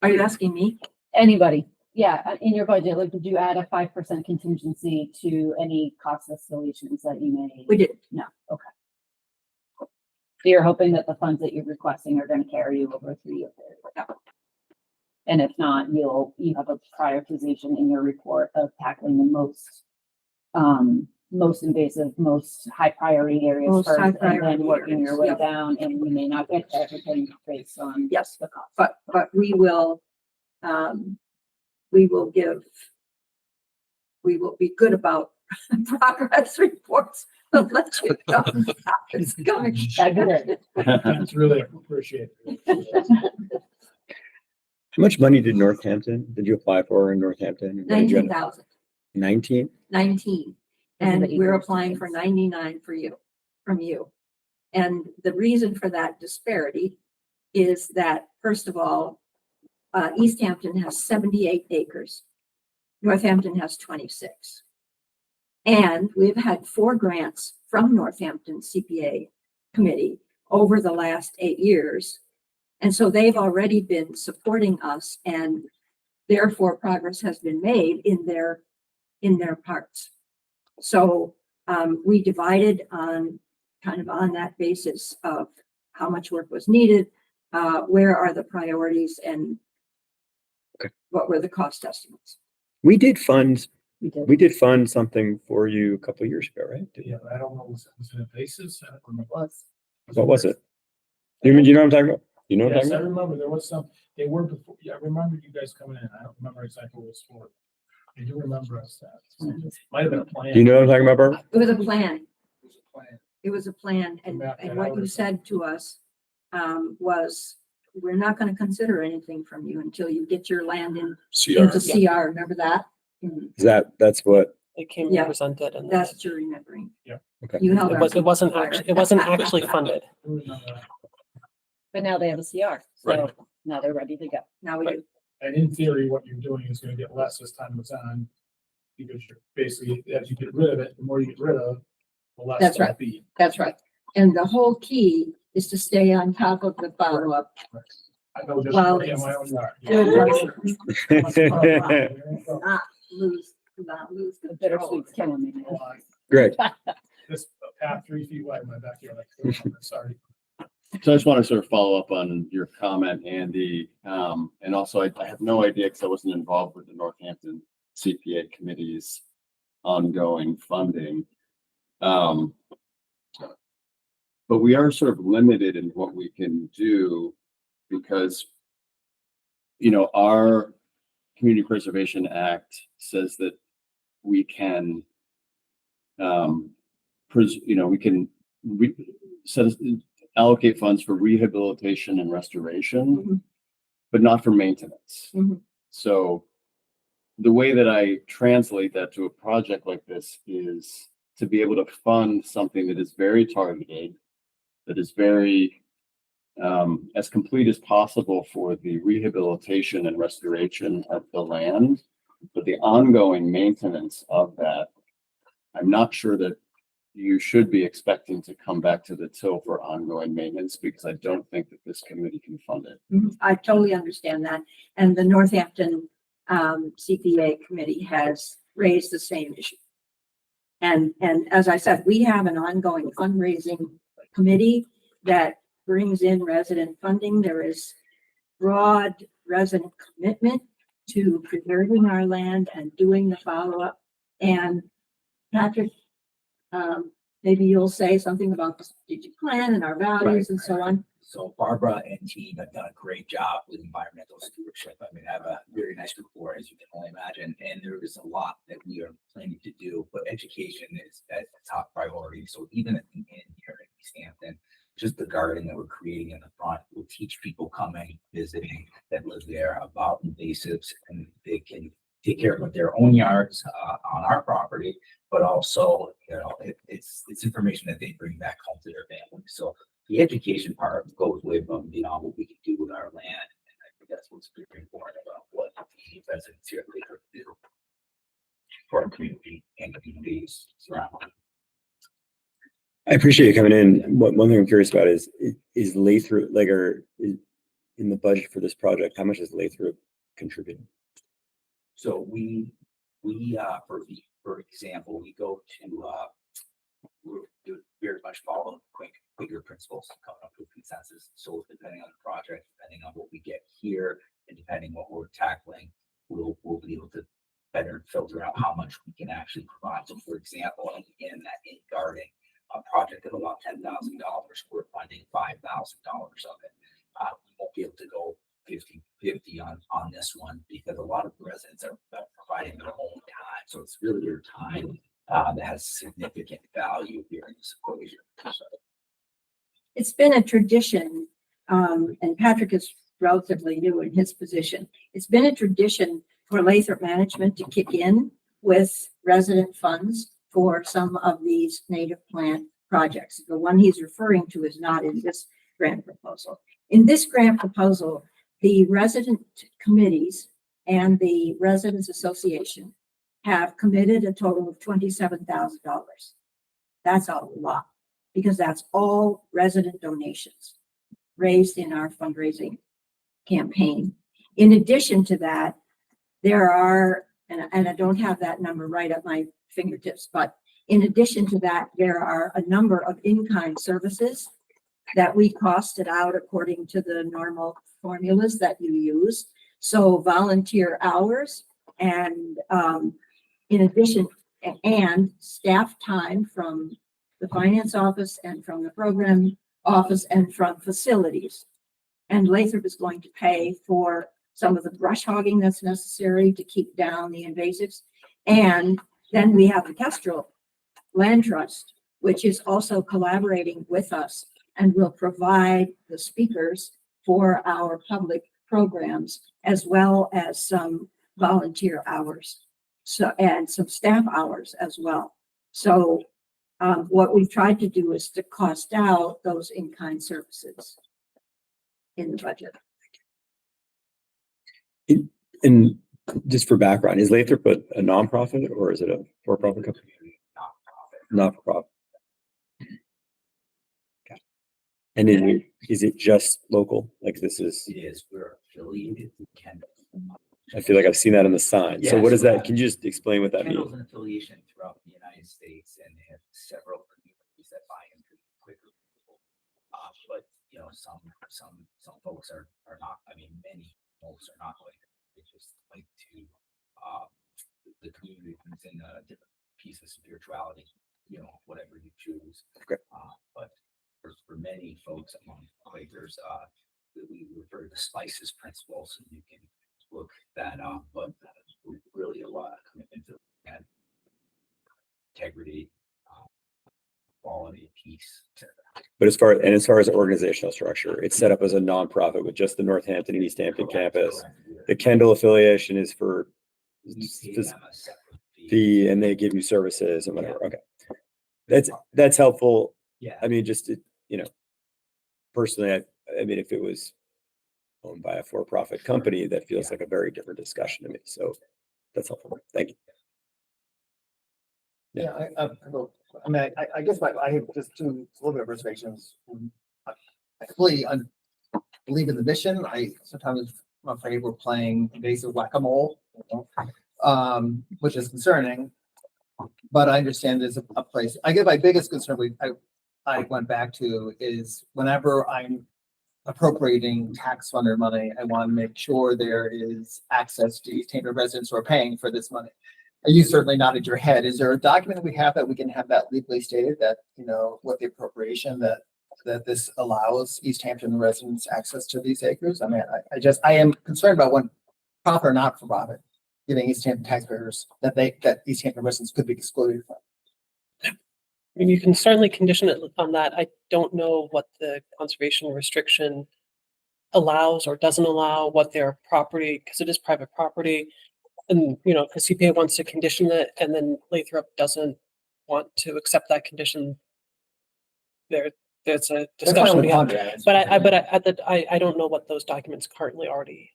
Are you asking me?
Anybody? Yeah, in your budget, like, did you add a 5% contingency to any cost escalations that you may?
We did.
No, okay. So you're hoping that the funds that you're requesting are going to carry you over a 3-year period.
Yeah.
And if not, you have a prioritization in your report of tackling the most invasive, most high priority areas
Most
first,
high
and then
priority
working your
areas,
way
yep.
down, and you may not get to everything based on
Yes,
the cost.
but we will be good about progress reports. We'll let you know how it's going.
That'd be great.
That's really appreciated.
how much money did you apply for in Northampton?
19,000.
19?
19. And we're applying for 99 from you. And the reason for that disparity is that, first of all, Easthampton has 78 acres. Northampton has 26. And we've had 4 grants from Northampton CPA Committee over the last 8 years. And so they've already been supporting us, and therefore progress has been made in their parts. So we divided on that basis of how much work was needed, where are the priorities, and what were the cost estimates.
We did fund We did fund something for you a couple of years ago, right?
Yeah, but I don't know, was it a basis? I don't remember.
What was it? You know what I'm talking about? You know what I'm
Yes,
talking
I
about?
remember there was some, they were before, yeah, I remember you guys coming in. I don't remember exactly what it was for. I do remember us that. Might have been a plan.
Do you know what I'm talking about, Barbara?
It was a plan.
It was a plan.
It was a plan, and what you said to us, was, we're not gonna consider anything from you until you get your land into
CR.
CR, remember that?
That's what,
It came
Yeah.
presented and
That's what you're remembering.
Yeah.
Okay.
You held our
it wasn't
support.
actually, it wasn't actually funded.
I do remember that.
But now they have a CR,
Right.
so now they're ready to go.
Now we do.
And in theory, what you're doing is gonna get less as time goes on. Because you're basically, as you get rid of it, the more you get rid of, the less
That's
it'll
right.
be.
That's right. And the whole key is to stay on top of the follow-up.
I know just
Well,
working in my own yard.
Not lose
The
control.
bittersweet's killing me now.
Greg,
This path 3 feet wide in my backyard. Sorry.
So I just want to sort of follow up on your comment, Andy. And also I have no idea because I wasn't involved with the Northampton CPA Committee's ongoing funding. But we are sort of limited in what we can do because, you know, our Community Preservation Act says that we can, we can allocate funds for rehabilitation and restoration,
Mhm.
but not for maintenance.
Mhm.
So the way that I translate that to a project like this is to be able to fund something that is very targeted, that is very as complete as possible for the rehabilitation and restoration of the land, but the ongoing maintenance of that, I'm not sure that you should be expecting to come back to the till for ongoing maintenance because I don't think that this committee can fund it.
I totally understand that. And the Northampton CPA Committee has raised the same issue. And as I said, we have an ongoing fundraising committee that brings in resident funding. There is broad resident commitment to preserving our land and doing the follow-up. And Patrick, maybe you'll say something about the strategic plan and our values and so on.
So Barbara and team have done a great job with environmental stewardship. I mean, I have a very nice report, as you can only imagine, and there is a lot that we are planning to do, but education is at the top priority. So even at the end here in Easthampton, just the garden that we're creating in the front will teach people coming, visiting, that live there about invasives, and they can take care of their own yards on our property, but also, you know, it's information that they bring back home to their family. So the education part goes way above beyond what we can do with our land. And I think that's what's very important about what the residents here do for our community and communities surrounding.
I appreciate you coming in. One thing I'm curious about is Lathrop, in the budget for this project, how much is Lathrop contributing?
So we for example, we go to we very much follow quicker principles, coming up with consensus. So depending on the project, depending on what we get here, and depending on what we're tackling, we'll be able to better filter out how much we can actually provide. So for example, in that garden, a project of about $10,000, we're funding $5,000 of it. We won't be able to go 50-50 on this one because a lot of the residents are providing their own time. So it's really your time that has significant value here in this equation. So.
It's been a tradition, and Patrick is relatively new in his position. It's been a tradition for Lathrop management to kick in with resident funds for some of these native plant projects. The one he's referring to is not in this grant proposal. In this grant proposal, the resident committees and the Residents Association have committed a total of $27,000. That's a lot because that's all resident donations raised in our fundraising campaign. In addition to that, there are, and I don't have that number right at my fingertips, but in addition to that, there are a number of in-kind services that we costed out according to the normal formulas that you use. So volunteer hours and in addition, and staff time from the finance office and from the program office and from facilities. And Lathrop is going to pay for some of the brush hogging that's necessary to keep down the invasives. And then we have the Kestrel Land Trust, which is also collaborating with us and will provide the speakers for our public programs, as well as some volunteer hours. So, and some staff hours as well. So what we've tried to do is to cost out those in-kind services in the budget.
And just for background, is Lathrop a nonprofit or is it a for-profit company? Not for profit. Okay. And is it just local? Like this is?
It is, we're affiliated with Kendall.
I feel like I've seen that on the sign. So
Yeah,
what is
so
that? Can you just explain what that
Kendall's
means?
an affiliation throughout the United States, and they have several communities that buy into it quicker. But you know, some folks are not. I mean, many folks are not like they just like to the community brings in a different piece of spirituality. You know, whatever you choose.
Okay.
But for many folks among Quakers, we refer to the spices principle, so you can look that up. But really a lot of commitment to that integrity, quality, peace.
But as far as organizational structure, it's set up as a nonprofit with just the Northampton and Easthampton campus. The Kendall affiliation is for fee, and they give you services and whatever. Okay, that's helpful.
Yeah.
I mean, just you know, personally, I mean, if it was owned by a for-profit company, that feels like a very different discussion to me. So that's helpful. Thank you.
Yeah, I mean, I guess I have just a little bit of reservations. I completely believe in the mission. I sometimes I'm afraid we're playing invasive whack-a-mole, which is concerning. But I understand there's a place. I guess my biggest concern I went back to is whenever I'm appropriating tax funder money, I want to make sure there is access to Easthampton residents who are paying for this money. You certainly nodded your head. Is there a document we have that we can have that legally stated that, you know, what the appropriation that this allows Easthampton residents access to these acres? I mean, I am concerned about when profit or not for profit, giving Easthampton taxpayers that Easthampton residents could be excluded from.
I mean, you can certainly condition it on that. I don't know what the conservation restriction allows or doesn't allow, what their property, because it is private property. And, you know, if the CPA wants to condition it and then Lathrop doesn't want to accept that condition, there's a discussion to be had. But I don't know what those documents currently already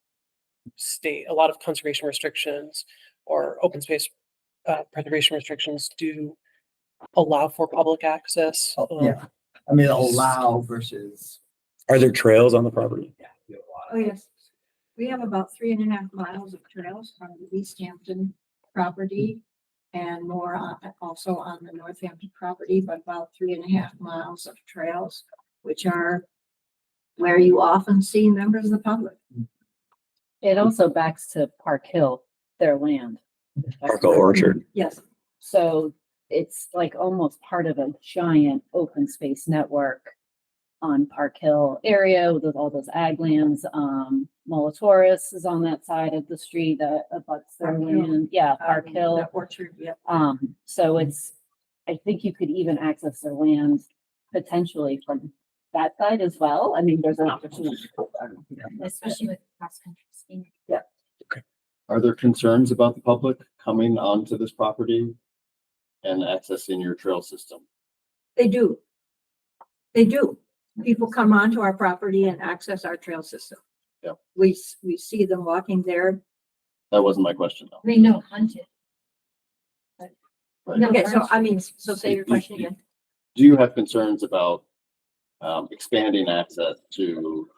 state. A lot of conservation restrictions or open space preservation restrictions do allow for public access.
Yeah, I mean, allow versus.
Are there trails on the property?
Yeah, we have a lot
Oh, yes. We have about 3.5 miles of trails from the Easthampton property and more also on the Northampton property, but about 3.5 miles of trails, which are where you often see members of the public.
It also backs to Park Hill, their land.
Park Hill Orchard.
Yes.
So it's like almost part of a giant open space network on Park Hill area with all those ag lands. Molitoris is on that side of the street that abuts their land. Yeah, Park Hill.
The orchard, yeah.
So I think you could even access their land potentially from that side as well. I mean, there's an opportunity.
Especially with cross-country skiing.
Yeah.
Are there concerns about the public coming onto this property and accessing your trail system?
They do. They do. People come onto our property and access our trail system.
Yeah.
We see them walking there.
That wasn't my question though.
We know hunted.
Right.
Okay, so I mean, so say your question again.
Do you have concerns about expanding access to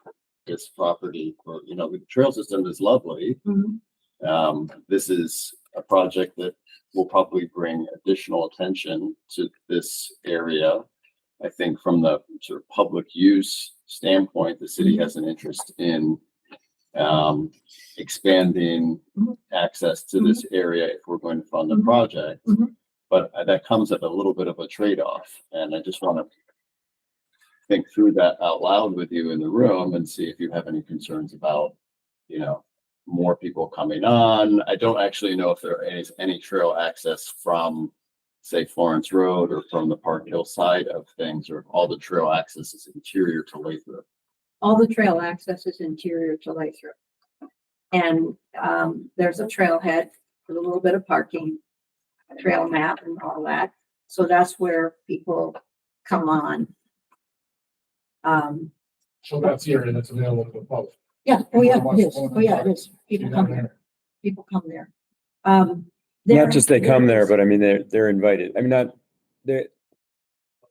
this property? Or, you know, the trail system is lovely.
Mhm.
This is a project that will probably bring additional attention to this area. I think from the sort of public use standpoint, the city has an interest in expanding access to this area if we're going to fund the project. But that comes at a little bit of a trade-off, and I just want to think through that out loud with you in the room and see if you have any concerns about, you know, more people coming on. I don't actually know if there is any trail access from, say, Florence Road or from the Park Hill side of things, or if all the trail access is interior to Lathrop.
All the trail access is interior to Lathrop. And there's a trailhead with a little bit of parking, a trail map and all that. So that's where people come on.
So that's the area that's available to the public.
Yeah, oh yeah, it is. Oh yeah, it is. People come there. People come there.
Not just they come there, but I mean, they're invited. I mean, not, they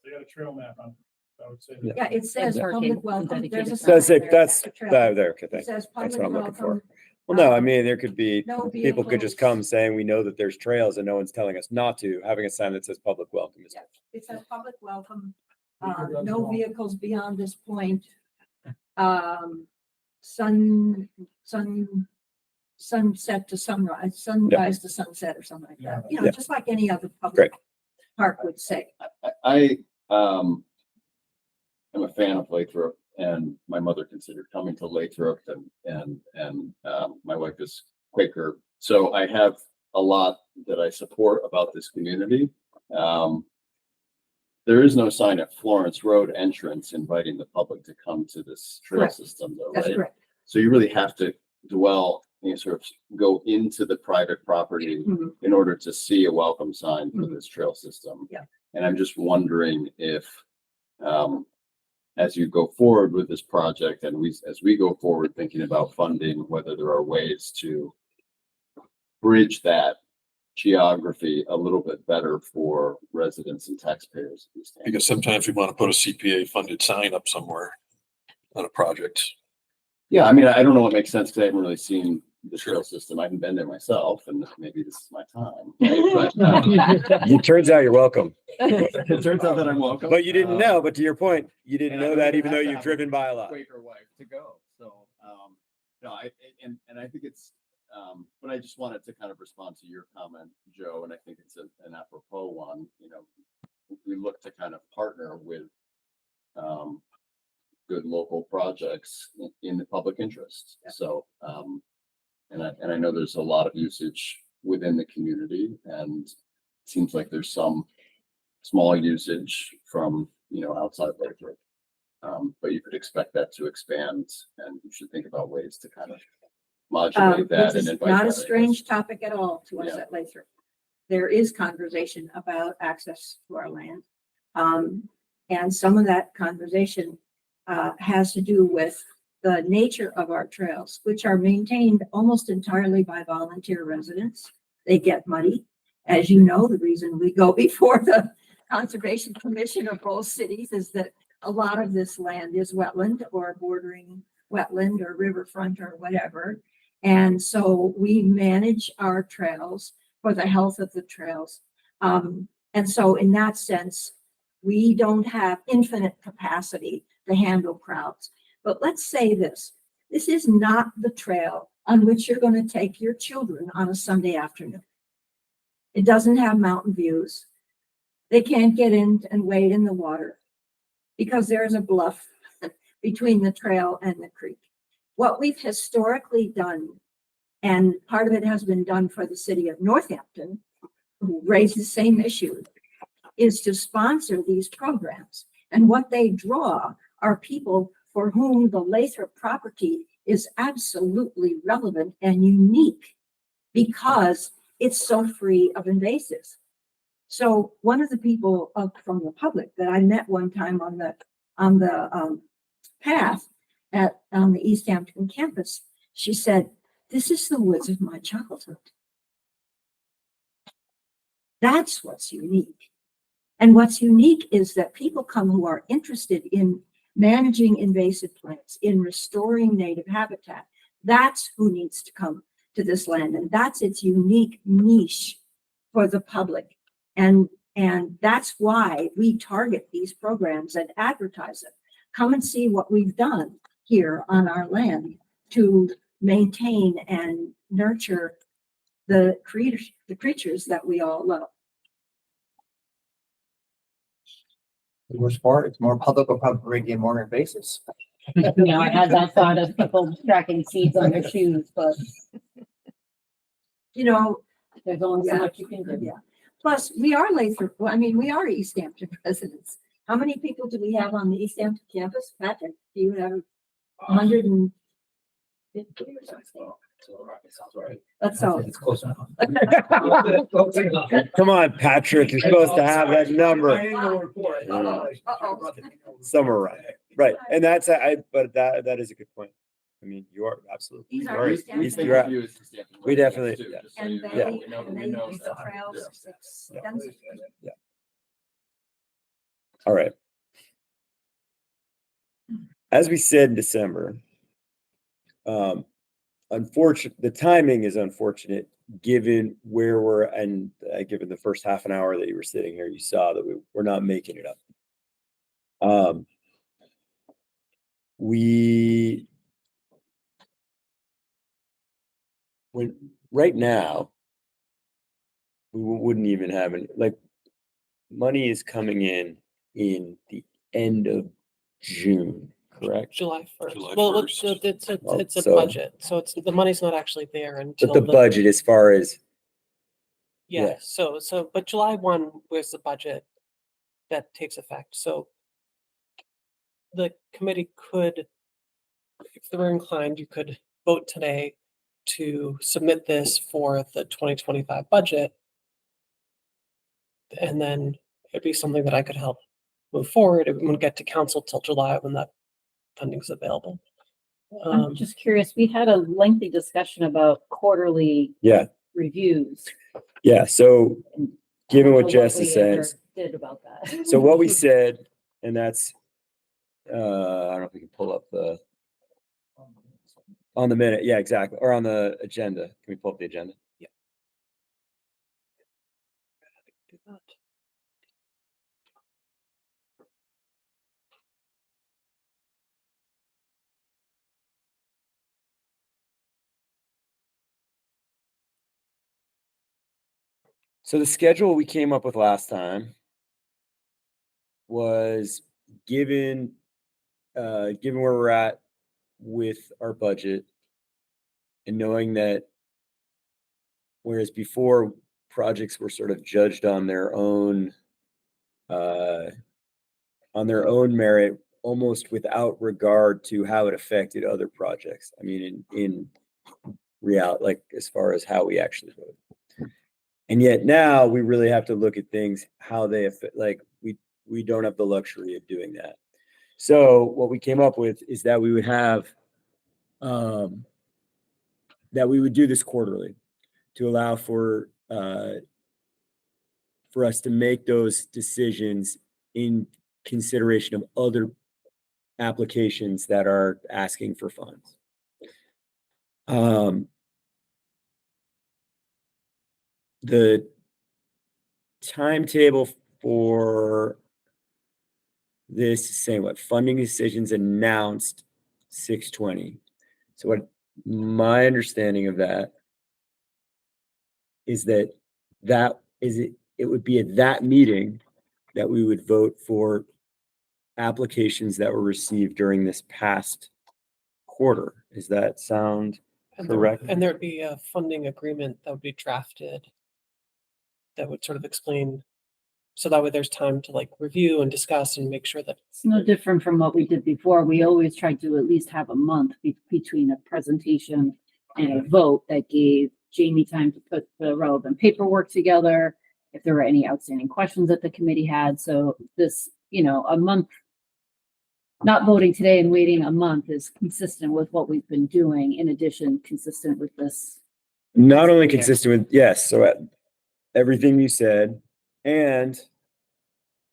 They got a trail map on, I would say.
Yeah, it says public welcome. There's a
That's
sign
it,
there.
that's,
the trail.
there, okay,
It
thanks.
says
That's
public
what I'm looking for.
welcome.
Well, no, I mean, there could be,
No
people could just
vehicles.
come saying, we know that there's trails and no one's telling us not to. Having a sign that says public welcome is.
Yeah, it says public welcome,
Neither does
no
wrong.
vehicles beyond this point. Sunset to sunrise, sunrise to sunset or something like that. You know,
Yeah.
just like any other
Great.
public park would say.
I am a fan of Lathrop, and my mother considered coming to Lathrop, and my wife is Quaker. So I have a lot that I support about this community. There is no sign at Florence Road entrance inviting the public to come to this trail
Correct.
system though,
That's
right?
correct.
So you really have to dwell, you know, sort of go into the private property
Mhm.
in order to see a welcome sign for this trail system.
Yeah.
And I'm just wondering if, as you go forward with this project and as we go forward thinking about funding, whether there are ways to bridge that geography a little bit better for residents and taxpayers. of Easthampton.
Because sometimes we want to put a CPA funded sign up somewhere on a project.
Yeah, I mean, I don't know what makes sense because I haven't really seen the trail system. I haven't been there myself, and maybe this is my time. Right? But,
It turns out you're welcome,
it turns out that I'm welcome.
but you didn't know, but to your point, you didn't
and I
know
don't
that
even
even though
have to
you've
have
driven by a lot.
Quaker wife to go. So, no, and I think it's, but I just wanted to kind of respond to your comment, Joe, and I think it's an apropos one. You know, we look to kind of partner with good local projects in the public interest. So, and I know there's a lot of usage within the community, and it seems like there's some small usage from, you know, outside Lathrop. But you could expect that to expand, and you should think about ways to kind of modulate that
Which
and
is
invite.
not a
that
strange
interest.
topic at all to us
Yeah.
at Lathrop. There is conversation about access to our land. And some of that conversation has to do with the nature of our trails, which are maintained almost entirely by volunteer residents. They get money. As you know, the reason we go before the Conservation Commission of both cities is that a lot of this land is wetland or bordering wetland or riverfront or whatever. And so we manage our trails for the health of the trails. And so in that sense, we don't have infinite capacity to handle crowds. But let's say this is not the trail on which you're going to take your children on a Sunday afternoon. It doesn't have mountain views. They can't get in and wade in the water because there's a bluff between the trail and the creek. What we've historically done, and part of it has been done for the city of Northampton, who raised the same issue, is to sponsor these programs. And what they draw are people for whom the Lathrop property is absolutely relevant and unique because it's so free of invasives. So one of the people from the public that I met one time on the path on the Easthampton campus, she said, "This is the woods of my childhood." That's what's unique. And what's unique is that people come who are interested in managing invasive plants, in restoring native habitat. That's who needs to come to this land. And that's its unique niche for the public. And that's why we target these programs and advertise them. Come and see what we've done here on our land to maintain and nurture the creatures that we all love.
The worst part, it's more public will probably be a more basis.
I had that thought of people tracking seeds on their shoes, but
You know,
there's only so
Yeah.
much you can do.
yeah. Plus, we are we are Easthampton residents. How many people do we have on the Easthampton campus? Patrick, do you have 150 or something?
Sounds right.
That's all.
It's close enough.
Come on, Patrick, you're supposed to have that number
Uh-oh.
somewhere around there. Right, and that's, but that is a good point. I mean, you are absolutely.
These
you
are
are-
Easthampton.
you're at- We definitely- yeah.
And they,
Yeah.
and they use the trails extensively.
All right. As we said in December, the timing is unfortunate given where we're, and given the first half an hour that you were sitting here, you saw that we're not making it up. Right now, we wouldn't even have any, like, money is coming in the end of June, correct?
July 1st.
July
Well,
1st.
it's a
So-
budget, so the money's not actually there until.
But the budget, as far as,
Yeah,
yeah.
but July 1 was the budget that takes effect, so the committee could, if they were inclined, you could vote today to submit this for the 2025 budget. And then it'd be something that I could help move forward. It wouldn't get to council till July when that funding's available.
I'm just curious, we had a lengthy discussion about quarterly
Yeah,
reviews.
yeah. So given
I
what
don't know
Jess
we
is saying,
ever did about that.
so what we said, and that's, I don't know if we can pull up on the minute. Yeah, exactly. Or on the agenda. Can we pull up the agenda?
Do that.
So the schedule we came up with last time was given where we're at with our budget and knowing that whereas before projects were sort of judged on their own merit, almost without regard to how it affected other projects. I mean, in reality, like as far as how we actually vote. And yet now we really have to look at things, how they affect, like we don't have the luxury of doing that. So what we came up with is that we would have, that we would do this quarterly to allow for us to make those decisions in consideration of other applications that are asking for funds. The timetable for this is saying what funding decisions announced 6/20. So what my understanding of that is that it would be at that meeting that we would vote for applications that were received during this past quarter. Does that sound correct?
And there'd be a funding agreement that would be drafted that would sort of explain, so that way there's time to like review and discuss and make sure that.
It's no different from what we did before. We always tried to at least have a month between a presentation and a vote that gave Jamie time to put the relevant paperwork together, if there were any outstanding questions that the committee had. So this, a month, not voting today and waiting a month is consistent with what we've been doing. In addition, consistent with this.
Not only consistent with, yes, so everything you said, and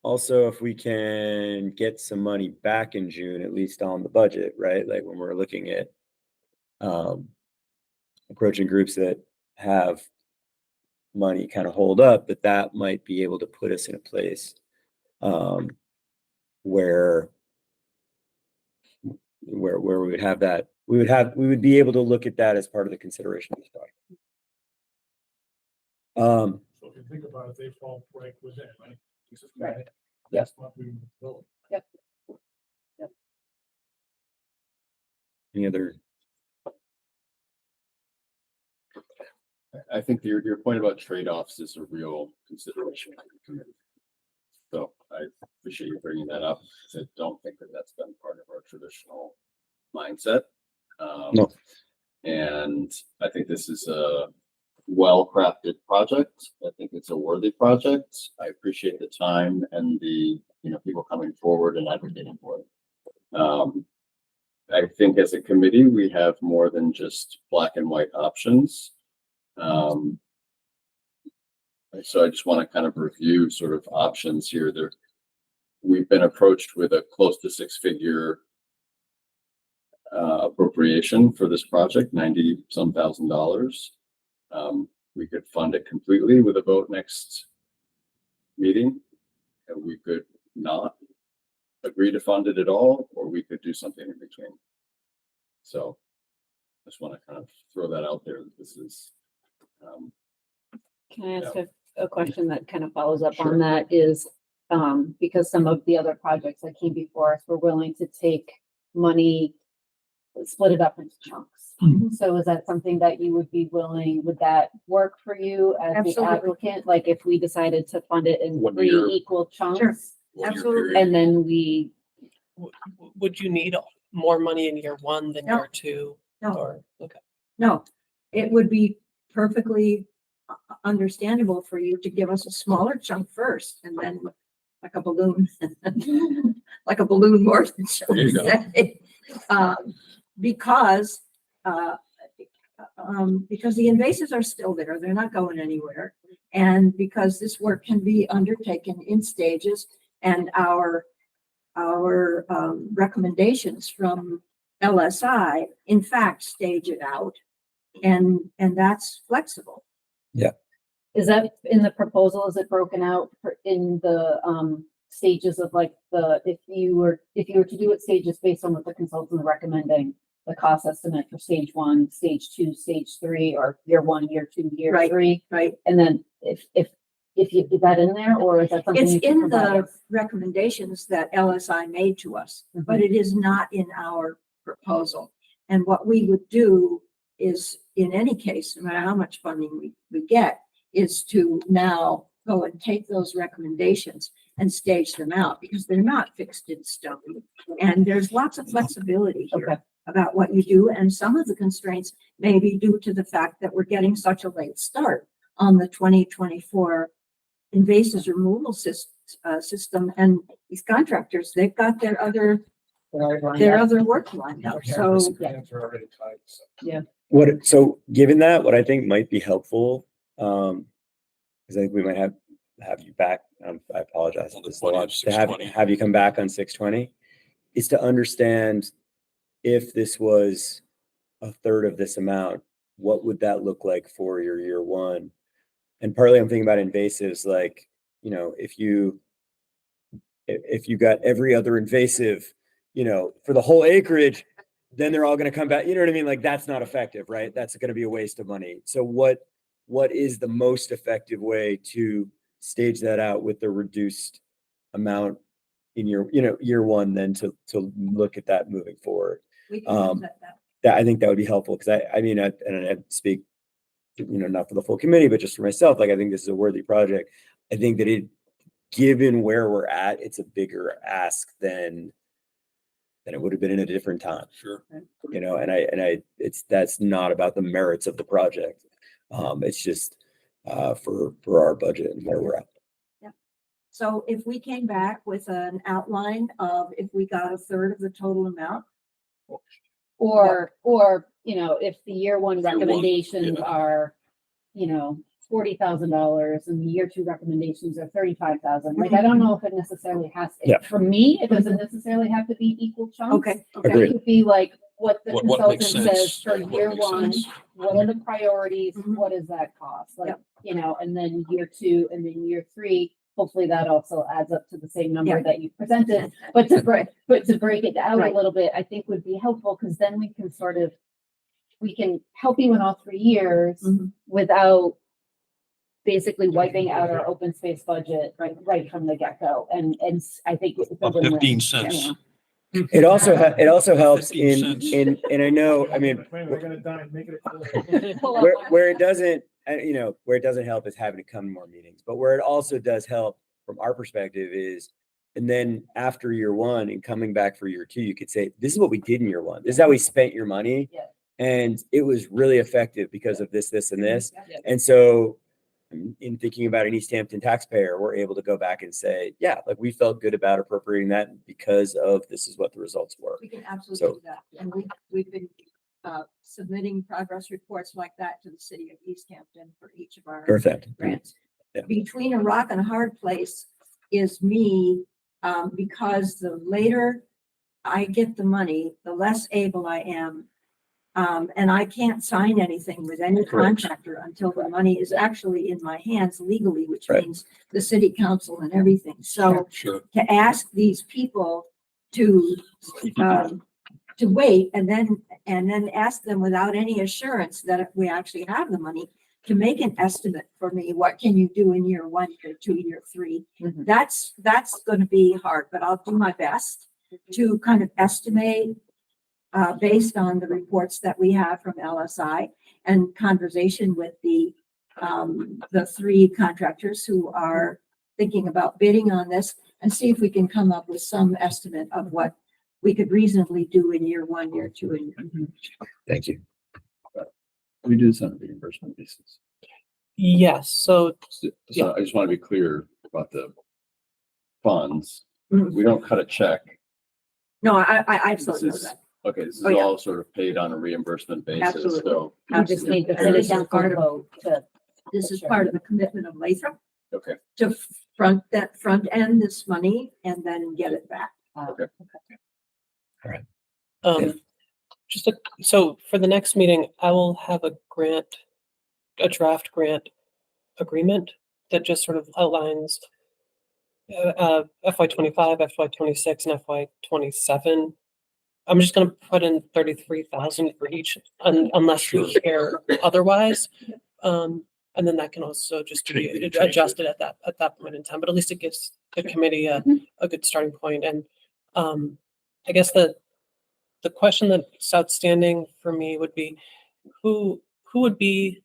also if we can get some money back in June, at least on the budget, right? Like when we're looking at approaching groups that have money kind of hold up, that might be able to put us in a place where we would have that we would be able to look at that as part of the consideration of this project.
So if you think about it, they fall right within, right?
Right.
That's what we built.
Any other?
I think your point about trade-offs is a real consideration for the committee. So I appreciate you bringing that up. I don't think that that's been part of our traditional mindset.
No.
And I think this is a well-crafted project. I think it's a worthy project. I appreciate the time and the, people coming forward and advocating for it. I think as a committee, we have more than just black and white options. So I just want to kind of review sort of options here. We've been approached with a close to six-figure appropriation for this project, $90-some thousand. We could fund it completely with a vote next meeting, and we could not agree to fund it at all, or we could do something in between. So I just want to kind of throw that out there. This is
Can I ask a question that kind of follows up
Sure.
on that is, because some of the other projects that came before us were willing to take money, split it up into chunks. So is that something that you would be willing, would that work for you as the
Absolutely.
applicant? Like if we decided to fund it in
1
3
year.
equal chunks?
Sure.
1 year
Absolutely.
period.
And then we,
Would you need more money in year 1 than
No.
year 2?
No.
Or, okay.
No, it would be perfectly understandable for you to give us a smaller chunk first and then like a balloon, like a balloon Morton, shall
There
we
you go.
say. Because the invasives are still there, they're not going anywhere. And because this work can be undertaken in stages, and our recommendations from LSI, in fact, stage it out, and that's flexible.
is that in the proposal? Is it broken out in the stages of like if you were to do it stages based on what the consultants are recommending, the cost estimate for stage 1, stage 2, stage 3, or year 1, year 2, year
Right.
3?
Right.
And then if you, is that in there, or is that something?
It's
you can
in
provide
the
us?
recommendations that LSI made to us,
Mhm.
but it is not in our proposal. And what we would do is, in any case, no matter how much funding we get, is to now go and take those recommendations and stage them out, because they're not fixed in stone. And there's lots of flexibility here
Okay.
about what you do. And some of the constraints may be due to the fact that we're getting such a late start on the 2024 invasive removal system. And these contractors, they've got their other work lined up. So
Plans are already tied. So.
So given that, what I think might be helpful, because I think we might have you back. I apologize.
On the
This is a lot.
20th,
To have
620.
you come back on 620 is to understand if this was a third of this amount, what would that look like for your year 1? And partly I'm thinking about invasives, like, if you got every other invasive, for the whole acreage, then they're all going to come back. You know what I mean? Like that's not effective, right? That's going to be a waste of money. So what is the most effective way to stage that out with the reduced amount in year 1, then to look at that moving forward?
we can set that.
That I think that would be helpful, because I speak, not for the full committee, but just for myself. Like I think this is a worthy project. I think that given where we're at, it's a bigger ask than it would have been in a different time.
Sure.
That's not about the merits of the project. It's just for our budget and where we're at.
So if we came back with an outline of if we got a third of the total amount,
Or, if the year 1
Year one,
recommendations
yeah.
are, $40,000 and the year 2 recommendations are 35,000. Like, I don't know if it necessarily has,
Yeah.
for me, it doesn't necessarily have to be equal chunks.
okay.
Agreed.
It could be like what the
What makes
consultant says
sense?
for
What
year
makes
1,
sense?
what are the priorities?
Mhm.
What does that cost? Like,
Yep.
and then year 2 and then year 3, hopefully that also adds up to the same
Yeah.
number that you presented. But to break it out
Right.
a little bit, I think would be helpful, because then we can we can help you in all 3 years
Mhm.
without basically wiping out our open space budget right from the get-go. And I think it's a
Of
win-win.
15 cents.
It also, it also helps
15 cents.
and I know, I mean,
We're gonna die, make it a
Pull up
where it doesn't, where it doesn't help is having to come to more meetings, but where it also does help from our perspective is, and then after year one and coming back for year two, you could say, this is what we did in year one. This is how we spent your money.
Yeah.
And it was really effective because of this, and this.
Yeah.
And so in thinking about an Easthampton taxpayer, we're able to go back and say, yeah, like we felt good about appropriating that because of this is what the results were.
We can absolutely
So-
do that. And we've been submitting progress reports like that to the city of Easthampton for each of our
Perfect.
grants.
Yeah.
Between a rock and a hard place is me, because the later I get the money, the less able I am. And I can't sign anything with any
Correct.
contractor until the money is actually in my hands legally, which
Right.
means the city council and everything. So
Sure.
to ask these people to wait and then ask them without any assurance that we actually have the money to make an estimate for me, what can you do in year 1, year 2, year 3?
Mhm.
That's going to be hard, but I'll do my best to kind of estimate based on the reports that we have from LSI and conversation with the 3 contractors who are thinking about bidding on this, and see if we can come up with some estimate of what we could reasonably do in year 1, year 2, and year 3.
Thank you.
We do this on a reimbursement basis.
Yes, so
So I just want to be clear about the funds.
Mhm.
We don't cut a check.
No, I absolutely know
This is-
that.
Okay, this is
Oh, yeah.
all sort of paid on a reimbursement basis,
Absolutely.
so.
We just need the
And
city
this is
council
part
to
of-
vote to.
This is part of the commitment of Lathrop
Okay,
to front end this money and then get it back.
okay.
so for the next meeting, I will have a draft grant agreement that just sort of outlines FY25, FY26, and FY27. I'm just gonna put in 33,000 for each, unless we hear otherwise. And then that can also just be
Change it.
adjusted at that point in time, but at least it gives the committee a good starting point. And I guess the question that's outstanding for me would be, who would be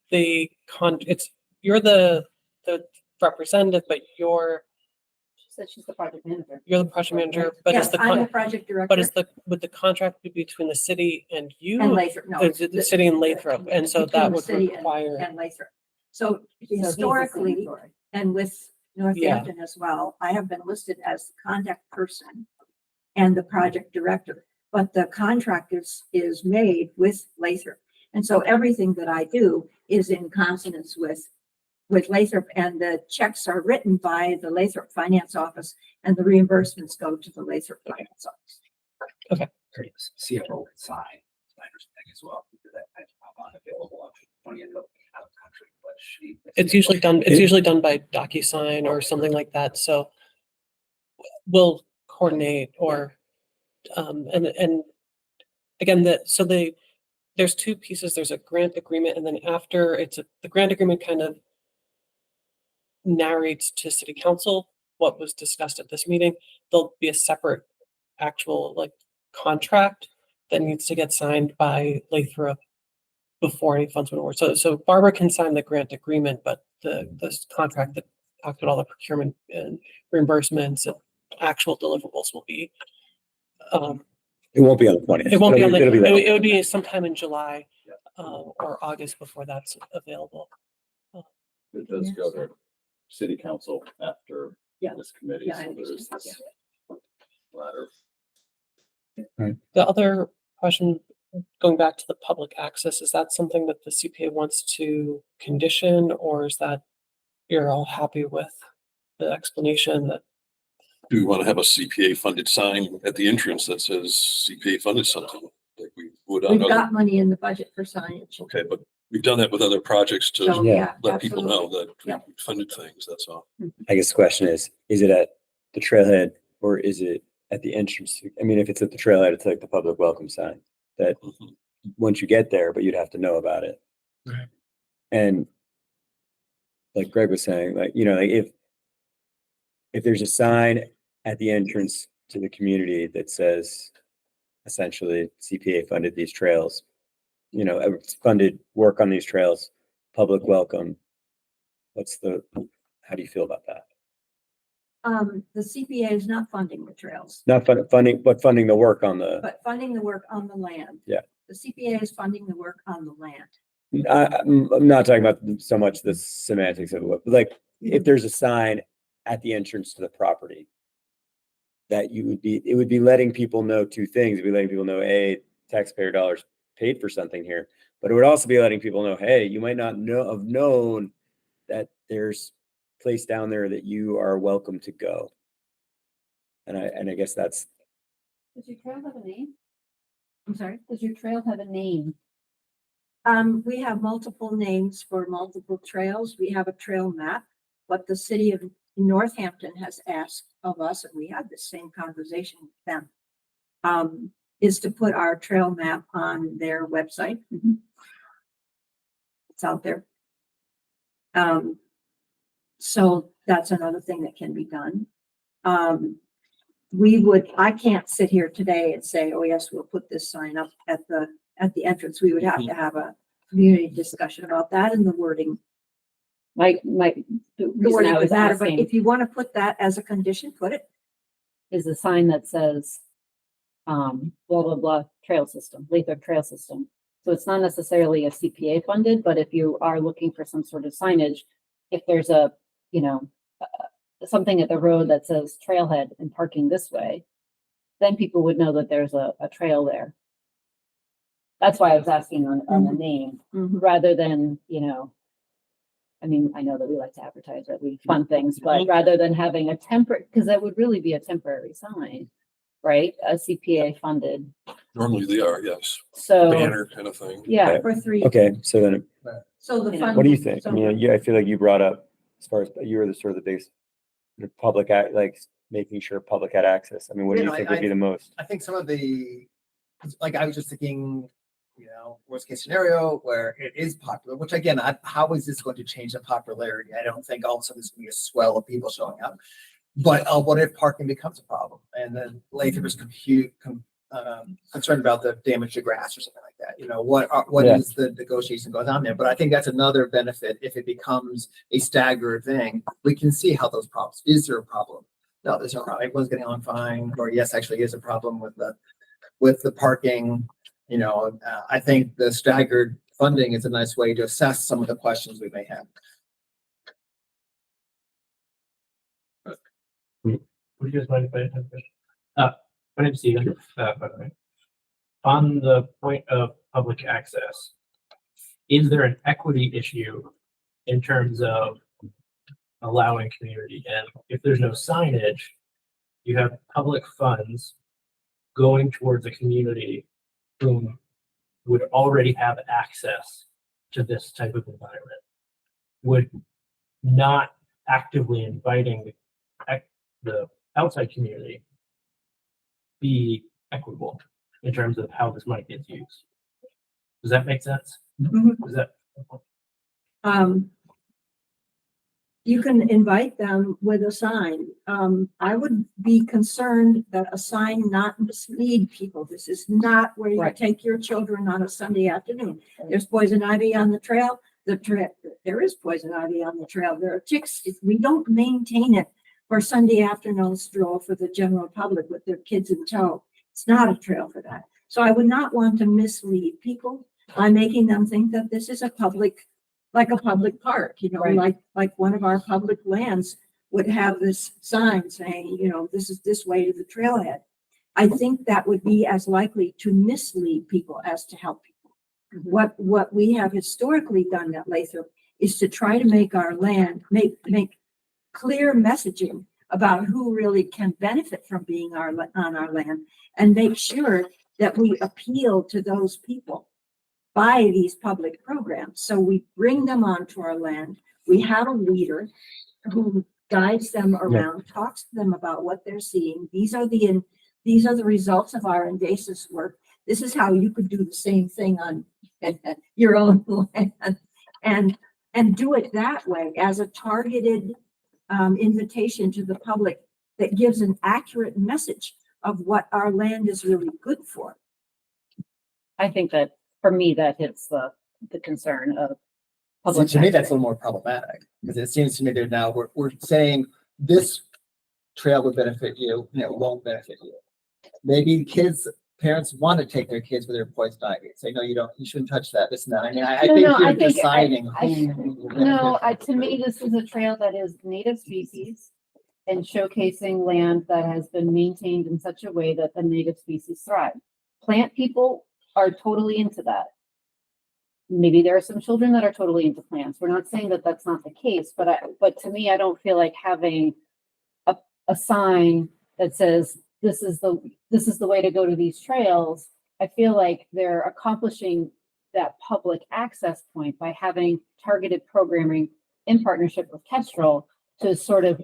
you're the representative, but
She said she's the project manager.
you're the project manager, but is
Yes,
the,
I'm the
con-
project director.
but would the contract be between the city and you?
And Lathrop, no.
The city and Lathrop, and so
between
that
the
would
city
require,
And Lathrop. So
So he's the
historically,
signatory.
and with Northampton as well, I have been listed as the contact person and the project director, but the contract is made with Lathrop. And so everything that I do is in consonance with Lathrop, and the checks are written by the Lathrop Finance Office and the reimbursements go to the Lathrop Finance Office.
CFO can sign, my understanding as well, because I'm unavailable, I'm trying to go out of the country, but she.
it's usually done by DocuSign or something like that, so we'll coordinate or, and again, there's 2 pieces, there's a grant agreement, and then after the grant agreement kind of narrates to city council what was discussed at this meeting. There'll be a separate actual contract that needs to get signed by Lathrop before any funds went over. So Barbara can sign the grant agreement, but this contract that talked about all the procurement and reimbursements and actual deliverables will be,
It won't be on the 20th.
it won't be on
It'll
the,
later.
it would be sometime in July, or August before that's available.
It does go to city council after
Yeah.
this committee.
Yeah, I
So there's
understand.
this ladder.
The other question, going back to the public access, is that something that the CPA wants to condition, or is that you're all happy with the explanation that,
Do we want to have a CPA funded sign at the entrance that says CPA funded something like we would on
We've
other?
got money in the budget for signage.
Okay, but We've done that with other projects to
So,
Yeah.
yeah.
let people know
absolutely.
that
Yeah.
we funded things, that's all.
I guess the question is it at the trailhead or is it at the entrance? I mean, if it's at the trailhead, it's like the public welcome sign that
Mhm.
once you get there, but you'd have to know about it.
Right.
And like Greg was saying, like, like if there's a sign at the entrance to the community that says essentially CPA funded these trails, funded work on these trails, public welcome. How do you feel about that?
The CPA is not funding the trails,
Not funding, but funding the work on the,
but funding the work on the land.
Yeah.
The CPA is funding the work on the land.
I'm not talking about so much the semantics of it, but like if there's a sign at the entrance to the property that it would be letting people know two things. It'd be letting people know, A, taxpayer dollars paid for something here, but it would also be letting people know, hey, you might not have known that there's a place down there that you are welcome to go. And I guess that's,
Does your trail have a name?
I'm sorry.
Does your trail have a name?
We have multiple names for multiple trails. We have a trail map. What the city of Northampton has asked of us, and we had the same conversation with them, is to put our trail map on their website. It's out there. So that's another thing that can be done. I can't sit here today and say, oh yes, we'll put this sign up at the entrance. We would have to have a community discussion about that and the wording.
The
The
reason
wording
I
would
was
matter, but
asking
if you want to put that as a condition, put it.
is a sign that says, blah, blah, blah, trail system, Lathrop Trail System. So it's not necessarily a CPA funded, but if you are looking for some sort of signage, if there's something at the road that says trailhead and parking this way, then people would know that there's a trail there. That's why I was asking on the name, rather than, I mean, I know that we like to advertise that we fund things, but rather than having a temporary, because that would really be a temporary sign, right? A CPA funded.
Normally they are, yes.
So,
Banner kind of thing.
yeah,
For 3.
okay. So then
So the fund.
what do you think? I
so-
mean, I feel like you brought up, as far as you were the sort of the biggest, like making sure public had access. I mean, what do you think would be the most?
I think some of like I was just thinking, worst case scenario where it is popular, which again, how is this going to change the popularity? I don't think all of a sudden there's going to be a swell of people showing up. But what if parking becomes a problem? And then Lathrop is concerned about the damage to grass or something like that. What
Yeah.
is the negotiation goes on there? But I think that's another benefit. If it becomes a staggered thing, we can see how those problems. Is there a problem? No, there's no problem. Everyone's getting on fine. Or yes, actually is a problem with the parking. I think the staggered funding is a nice way to assess some of the questions we may have.
Would you guys mind if I have a question? My name's Steven, by the way. On the point of public access, is there an equity issue in terms of allowing community? And if there's no signage, you have public funds going towards a community whom would already have access to this type of environment. Would not actively inviting the outside community be equitable in terms of how this money gets used? Does that make sense? Is that
You can invite them with a sign. I would be concerned that a sign not mislead people. This is not where you
Right.
take your children on a Sunday afternoon. There's poison ivy on the trail. There is poison ivy on the trail. There are ticks. If we don't maintain it for Sunday afternoon stroll for the general public with their kids in tow, it's not a trail for that. So I would not want to mislead people by making them think that this is a public park,
Right.
like one of our public lands would have this sign saying, this is this way to the trailhead. I think that would be as likely to mislead people as to help people. What we have historically done at Lathrop is to try to make our land, make clear messaging about who really can benefit from being on our land and make sure that we appeal to those people. by these public programs. So we bring them onto our land. We have a leader who guides them around, talks to them about what they're seeing. These are the results of our invasive work. This is how you could do the same thing on your own land, and do it that way as a targeted invitation to the public that gives an accurate message of what our land is really good for.
I think that for me, that hits the concern of
So
public.
to me, that's a little more problematic, because it seems to me that now we're saying this trail would benefit you, won't benefit you. Maybe parents want to take their kids with their poison ivy. Say, no, you shouldn't touch that, this and that. I mean, I think you're deciding who will benefit.
To me, this is a trail that is native species and showcasing land that has been maintained in such a way that the native species thrive. Plant people are totally into that. Maybe there are some children that are totally into plants. We're not saying that that's not the case, but to me, I don't feel like having a sign that says this is the way to go to these trails. I feel like they're accomplishing that public access point by having targeted programming in partnership with Kestrel to sort of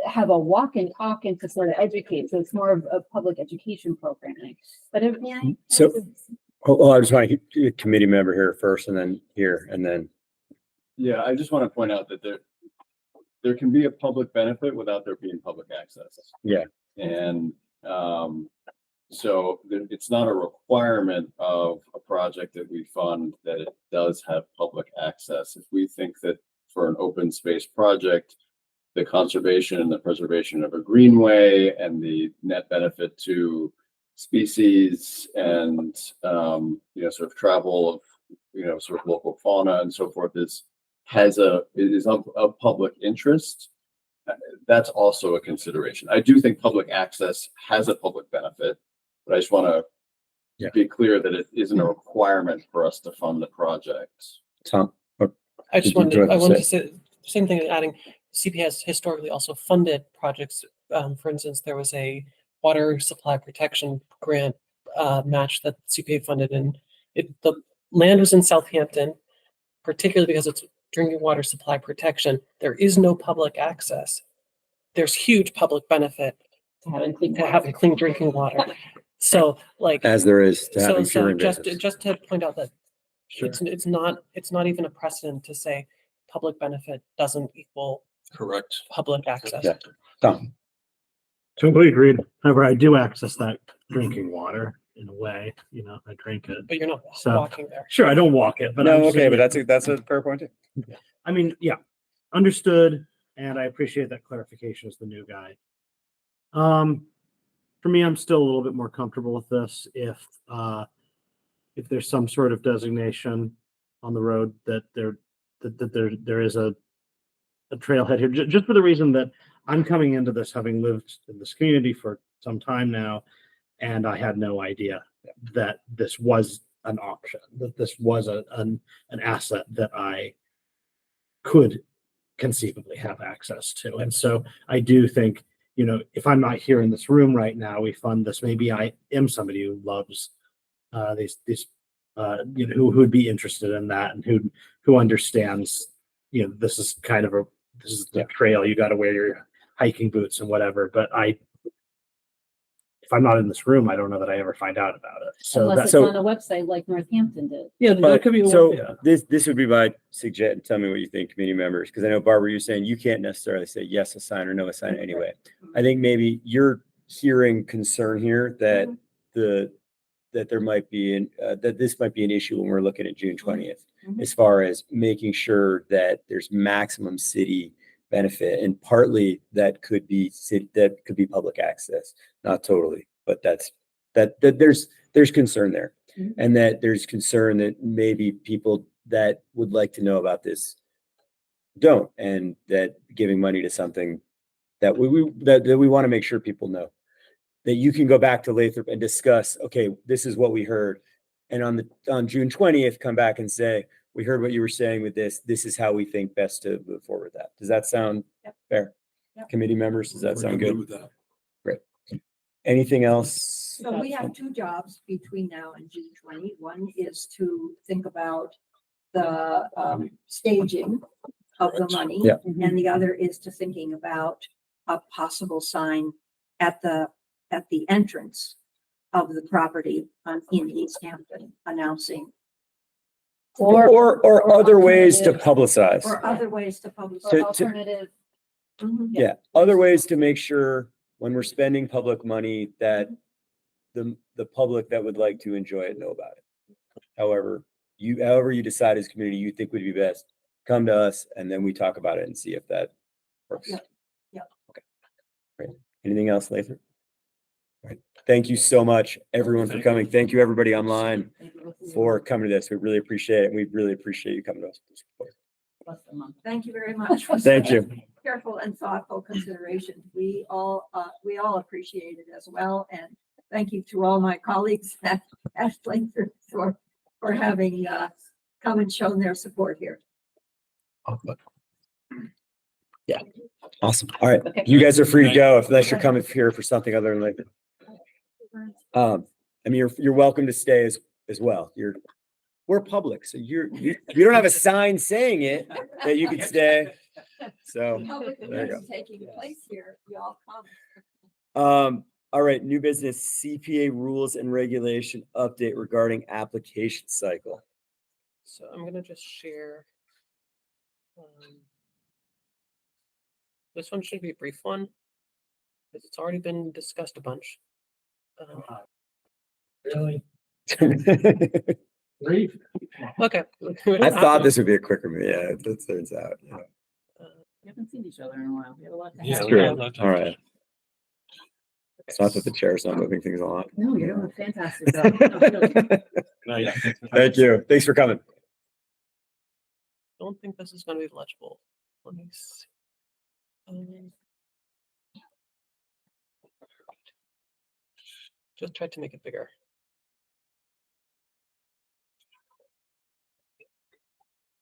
have a walk and talk and to sort of educate. So it's more of a public education programming. But
So, I just want to get a committee member here first, and then here, and then.
Yeah, I just want to point out that there can be a public benefit without there being public access.
Yeah.
And so it's not a requirement of a project that we fund that it does have public access. If we think that for an open space project, the conservation and the preservation of a greenway and the net benefit to species and sort of travel of sort of local fauna and so forth is of public interest, that's also a consideration. I do think public access has a public benefit, but I just want to be clear that it isn't a requirement for us to fund the project.
Tom,
I wanted to say the same thing, adding CPA has historically also funded projects. For instance, there was a water supply protection grant match that CPA funded, and the land was in Southampton, particularly because it's drinking water supply protection. There is no public access. There's huge public benefit
to having
clean drinking water. So, like,
as there is to having
so
fewer
just
invasives.
to point out that it's not even a precedent to say public benefit doesn't equal
Correct.
public access.
Yeah. Tom.
Totally agreed. However, I do access that drinking water in a way, I drink it.
But you're not
So,
walking there.
Sure, I don't walk it, but
No,
I'm
okay,
saying-
but that's a fair point too.
I mean, yeah, understood, and I appreciate that clarification as the new guy. For me, I'm still a little bit more comfortable with this if there's some sort of designation on the road that there is a trailhead here, just for the reason that I'm coming into this having lived in this community for some time now, and I had no idea that this was an option, that this was an asset that I could conceivably have access to. And so I do think, if I'm not here in this room right now, we fund this. Maybe I am somebody who loves these who would be interested in that, and who understands, this is the trail. You got to wear your hiking boots and whatever. But if I'm not in this room, I don't know that I ever find out about it. So
unless it's on a website like Northampton did.
Yeah, that could be.
This would be my suggestion. Tell me what you think, committee members, because I know, Barbara, you're saying you can't necessarily say yes, a sign, or no, a sign anyway. I think maybe you're hearing concern here that that there might be that this might be an issue when we're looking at June 20th, as far as making sure that there's maximum city benefit, and partly that could be public access, not totally, but that there's concern there, and that there's concern that maybe people that would like to know about this don't, and that giving money to something that we want to make sure people know, that you can go back to Lathrop and discuss, okay, this is what we heard, and on June 20th come back and say, we heard what you were saying with this. This is how we think best to move forward with that. Does that sound fair? Committee members, does that sound good?
With that.
Great. Anything else
So we have two jobs between now and June 20. One is to think about the staging of the money.
Yeah.
And the other is to thinking about a possible sign at the entrance of the property in Easthampton announcing.
Or other ways to
alternative-
publicize.
Or other ways to publish.
Or
To-
alternative,
Mhm.
Yeah, other ways to make sure when we're spending public money that the public that would like to enjoy it know about it. However you decide as a community you think would be best, come to us and then we talk about it and see if that works.
Yeah. Yeah.
Okay. Great. Anything else, Lathan? All right. Thank you so much, everyone, for coming. Thank you, everybody online, for coming to this. We really appreciate it. And we really appreciate you coming to us.
Thank you very much. for
Thank
such
you.
Careful and thoughtful consideration. We all appreciate it as well. And thank you to all my colleagues at Lathrop for having come and shown their support here.
Yeah. Awesome. All right.
Okay.
You guys are free to go unless you're coming here for something other than like, I mean, you're welcome to stay as well. We're public, so you don't have a sign saying it that you can stay. So
Public
there you
events taking place here. Y'all come.
all right, new business CPA rules and regulation update regarding application cycle.
So I'm gonna just share. This one should be a brief one, because it's already been discussed a bunch.
Really?
I
Brief?
Okay.
thought this would be a quicker, yeah, it turns out. Yeah.
we haven't seen each other in a while. We have a lot to
Yeah,
have.
we
True.
have that.
All right. It's not that the chair's not moving things along.
No, you're doing a fantastic job. No, really.
No, yeah.
Thank you. Thanks for coming.
Don't think this is gonna be legible. Let me see. Just tried to make it bigger.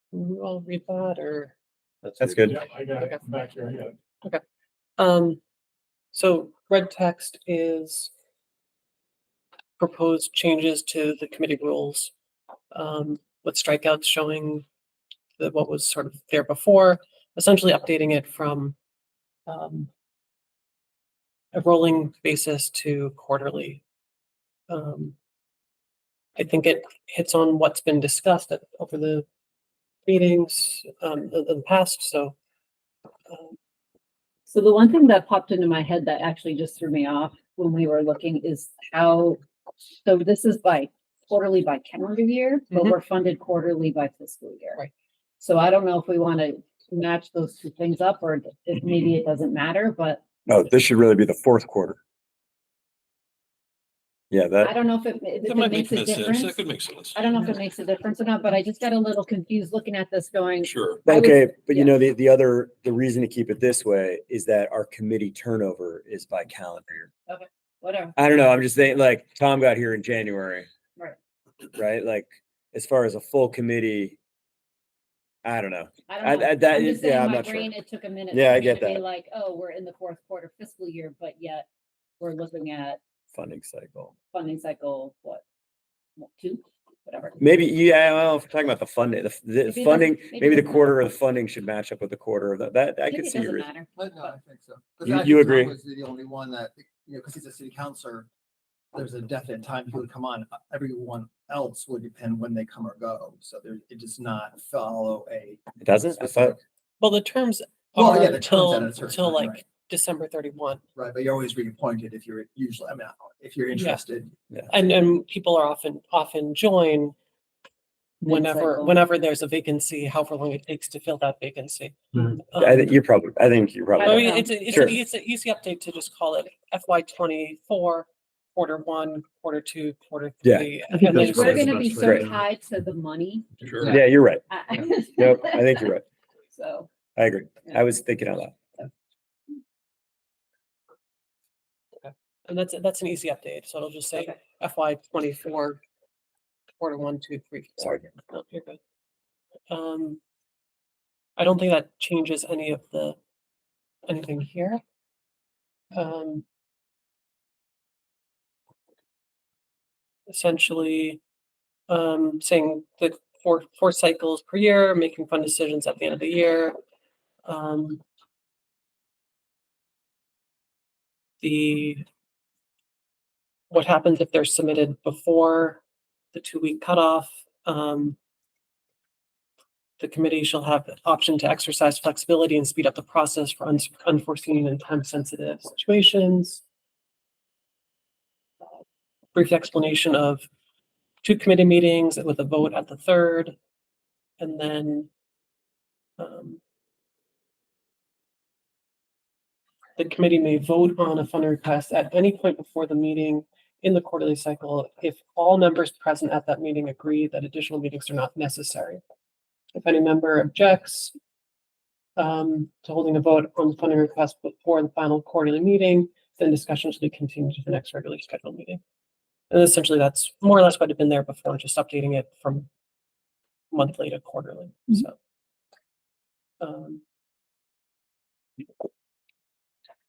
Can you all read that or?
That's good.
Yeah, I got it back here. Yeah.
So red text is proposed changes to the committee rules, with strikeouts showing what was sort of there before, essentially updating it from a rolling basis to quarterly. I think it hits on what's been discussed over the meetings in the past, so.
So the one thing that popped into my head that actually just threw me off when we were looking is so this is by quarterly by calendar year, but
Mhm.
we're funded quarterly by fiscal year.
Right.
So I don't know if we want to match those two things up or if maybe it doesn't matter, but
No, this should really be the fourth quarter. Yeah,
I
that,
don't know if it
That might make
makes a
sense. That
difference.
could make sense.
I don't know if it makes a difference or not, but I just got a little confused looking at this going,
Sure.
I was-
okay, but you
yeah.
know, the reason to keep it this way is that our committee turnover is by calendar year.
whatever.
I don't know, I'm just saying, like, Tom got here in January.
Right.
Right, like, as far as a full committee, I don't know.
I don't know.
I- that
I'm
is-
just saying,
yeah, I'm
my
not sure.
brain, it took a minute.
Yeah,
for
I
me
get
to be
that.
Like, oh, we're in the fourth quarter fiscal year, but yet we're looking at
Funding cycle.
funding cycle, what, 2, whatever.
Maybe, yeah, well, if we're talking about the funding, the
Maybe it
funding,
doesn't- maybe
maybe
it
the
doesn't
quarter
matter.
of the funding should match up with the quarter of that, I
Maybe
could
it
see your
doesn't
reason.
matter.
But no, I think so. 'Cause
You-
actually
you
Tom
agree?
Was the only one that, because he's a city councilor, there's a definite time he would come on. Everyone else would depend when they come or go. So it does not follow a.
It doesn't? I thought,
Well, the terms
Well,
are
yeah, the terms
till
at a certain time,
like
right.
December 31.
Right, but you're always reappointed if you're usually, I mean, if you're interested.
And people are often join
Mid-cycle.
whenever there's a vacancy, however long it takes to fill that vacancy.
I think you're probably
I
I
don't
mean,
right.
it's
Sure.
an easy update to just call it FY24, quarter 1, quarter 2, quarter
Yeah.
3.
I think
and
that's
then
We're
That's
gonna be
best
so
Great.
tied to the money.
Sure.
Yeah, you're right.
I-
Nope, I think you're right.
So,
I agree. I was thinking out loud.
And that's an easy update. So it'll just say
Okay.
FY24, quarter 1, 2, 3, 4.
Sorry.
No, you're good. I don't think that changes anything here. essentially saying that four cycles per year, making fund decisions at the end of the year. What happens if they're submitted before the 2-week cutoff? The committee shall have the option to exercise flexibility and speed up the process for unforeseen and time-sensitive situations. Brief explanation of 2 committee meetings with a vote at the 3rd, and then the committee may vote on a fund request at any point before the meeting in the quarterly cycle if all members present at that meeting agree that additional meetings are not necessary. If any member objects to holding a vote on the funding request before the final quarterly meeting, then discussion should be continued to the next regularly scheduled meeting. And essentially that's more or less what had been there before, just updating it from monthly to quarterly. So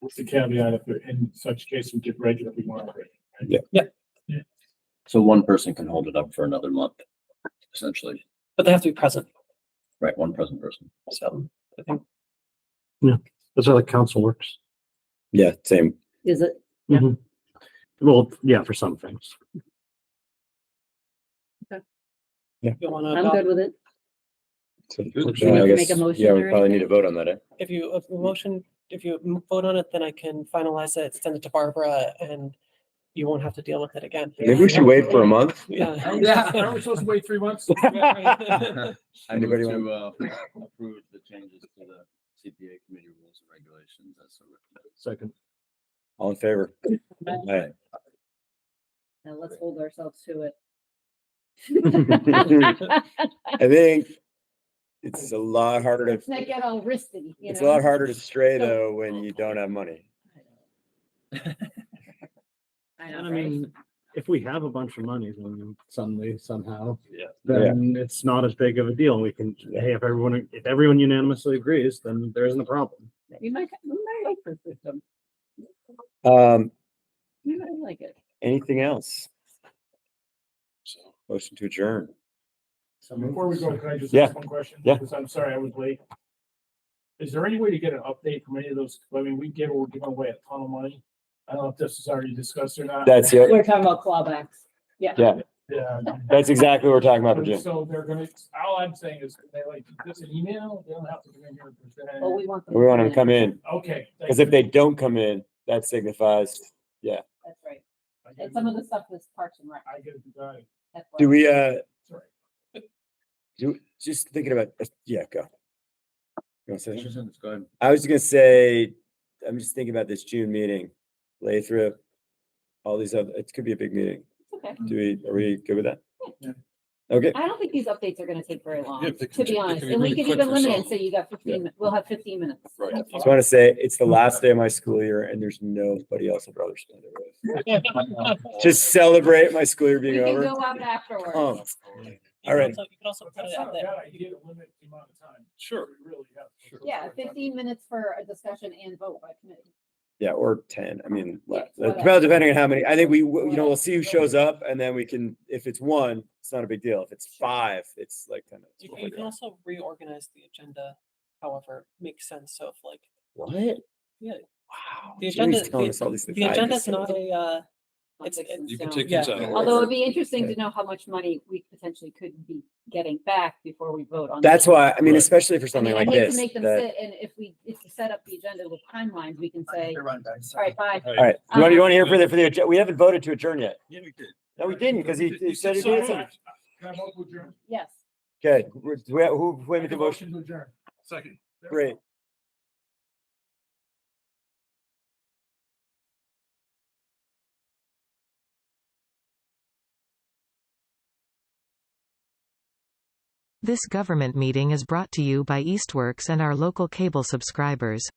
What's the caveat if they're in such case we get regularly monitored?
So one person can hold it up for another month, essentially.
but they have to be present.
Right, one present person.
So I think
That's how the council works.
Yeah, same.
Is it? Yeah.
Mhm. Well, yeah, for some things.
you want
I'm good
to,
with it.
So,
Good.
I
Do we need to
guess,
make a motion
yeah, we
or
probably need to
anything?
vote on that, eh?
if you vote on it, then I can finalize it, send it to Barbara, and you won't have to deal with it again.
Maybe we should wait for a month.
Yeah.
Aren't we supposed to wait 3 months?
I move
Anybody
to approve the changes to the CPA committee rules and regulations as so recommended.
Second.
All in favor? Aye.
Now let's hold ourselves to it.
I think it's a lot harder
Let's
to,
not get all risky, you
it's a
know?
lot harder to stray though when you don't have money.
I know,
And I
right?
mean, if we have a bunch of money, then suddenly, somehow,
Yeah.
then it's not as big of a deal. We can, hey, if everyone unanimously agrees, then there isn't a problem.
We might like this system. You might like it.
Anything else? Motion to adjourn.
So before we go, can I just
Yeah.
ask one question?
Yeah.
Because I'm sorry I was late. Is there any way to get an update from any of those? I mean, we're giving away a ton of money. I don't know if this is already discussed or not.
That's it.
We're talking about clawbacks. Yeah.
Yeah,
Yeah.
that's exactly what we're talking about for Jim.
So they're gonna, all I'm saying is, they like, just an email, they don't have to come in here. and present.
Well, we want them.
We want them to come in,
Okay. thank
because if
you.
they don't come in, that signifies,
That's right.
I get
And
it.
some of the stuff is Parks and Rec.
I get it, you got it.
That's
do
why.
we,
Sorry.
just thinking about, yeah, go. You want to say something?
Go ahead.
I was gonna say, I'm just thinking about this June meeting, lay through all these other, it could be a big meeting.
Okay.
Are we good with that?
Yeah.
Okay,
I don't think these updates are gonna take very long,
Yeah, they
to
can-
be
they
honest.
can be
And we
really
could
quick
even
for
limit it,
some.
so you got 15, we'll have 15 minutes.
Right.
just want to say, it's the last day of my school year and there's nobody else I'd rather spend it with. Just celebrate my school year
We
being
can
over.
go out afterwards.
Pumped.
You
All
can
right.
also- You can also put
That's
it
not
at
a
the,
bad idea to limit the amount of time.
Sure.
We really have.
Sure.
Yeah, 15 minutes for a discussion and vote by committee.
Yeah, or 10. I mean,
Yeah,
depending on how many, I think we'll see who shows up and then we can, if it's 1, it's not a big deal. If it's 5, it's like 10 minutes.
you
We'll
can
figure it out.
also reorganize the agenda, however, makes sense. So if like,
What?
yeah,
Wow.
the
Jimmy's
agenda,
telling us all these things.
the
I
agenda
just
is not
said.
a,
It's,
You can take
yeah.
things out of
although
order.
it'd be interesting to know how much money we potentially could be getting back before we vote on.
That's
this.
why, I mean,
Right.
especially for
I
something
mean,
like
I hate
this.
to make them
that-
sit, and if we set up the agenda with timelines, we can say,
They're running back.
all right, bye.
All right. You want to hear for the, we haven't voted to adjourn yet.
Yeah, we did.
No, we didn't because he said he
so
did.
moved.
Can I vote to adjourn?
Yes.
Okay, who made the motion?
To adjourn.
Second.
Great.
This government meeting is brought to you by Eastworks and our local cable subscribers.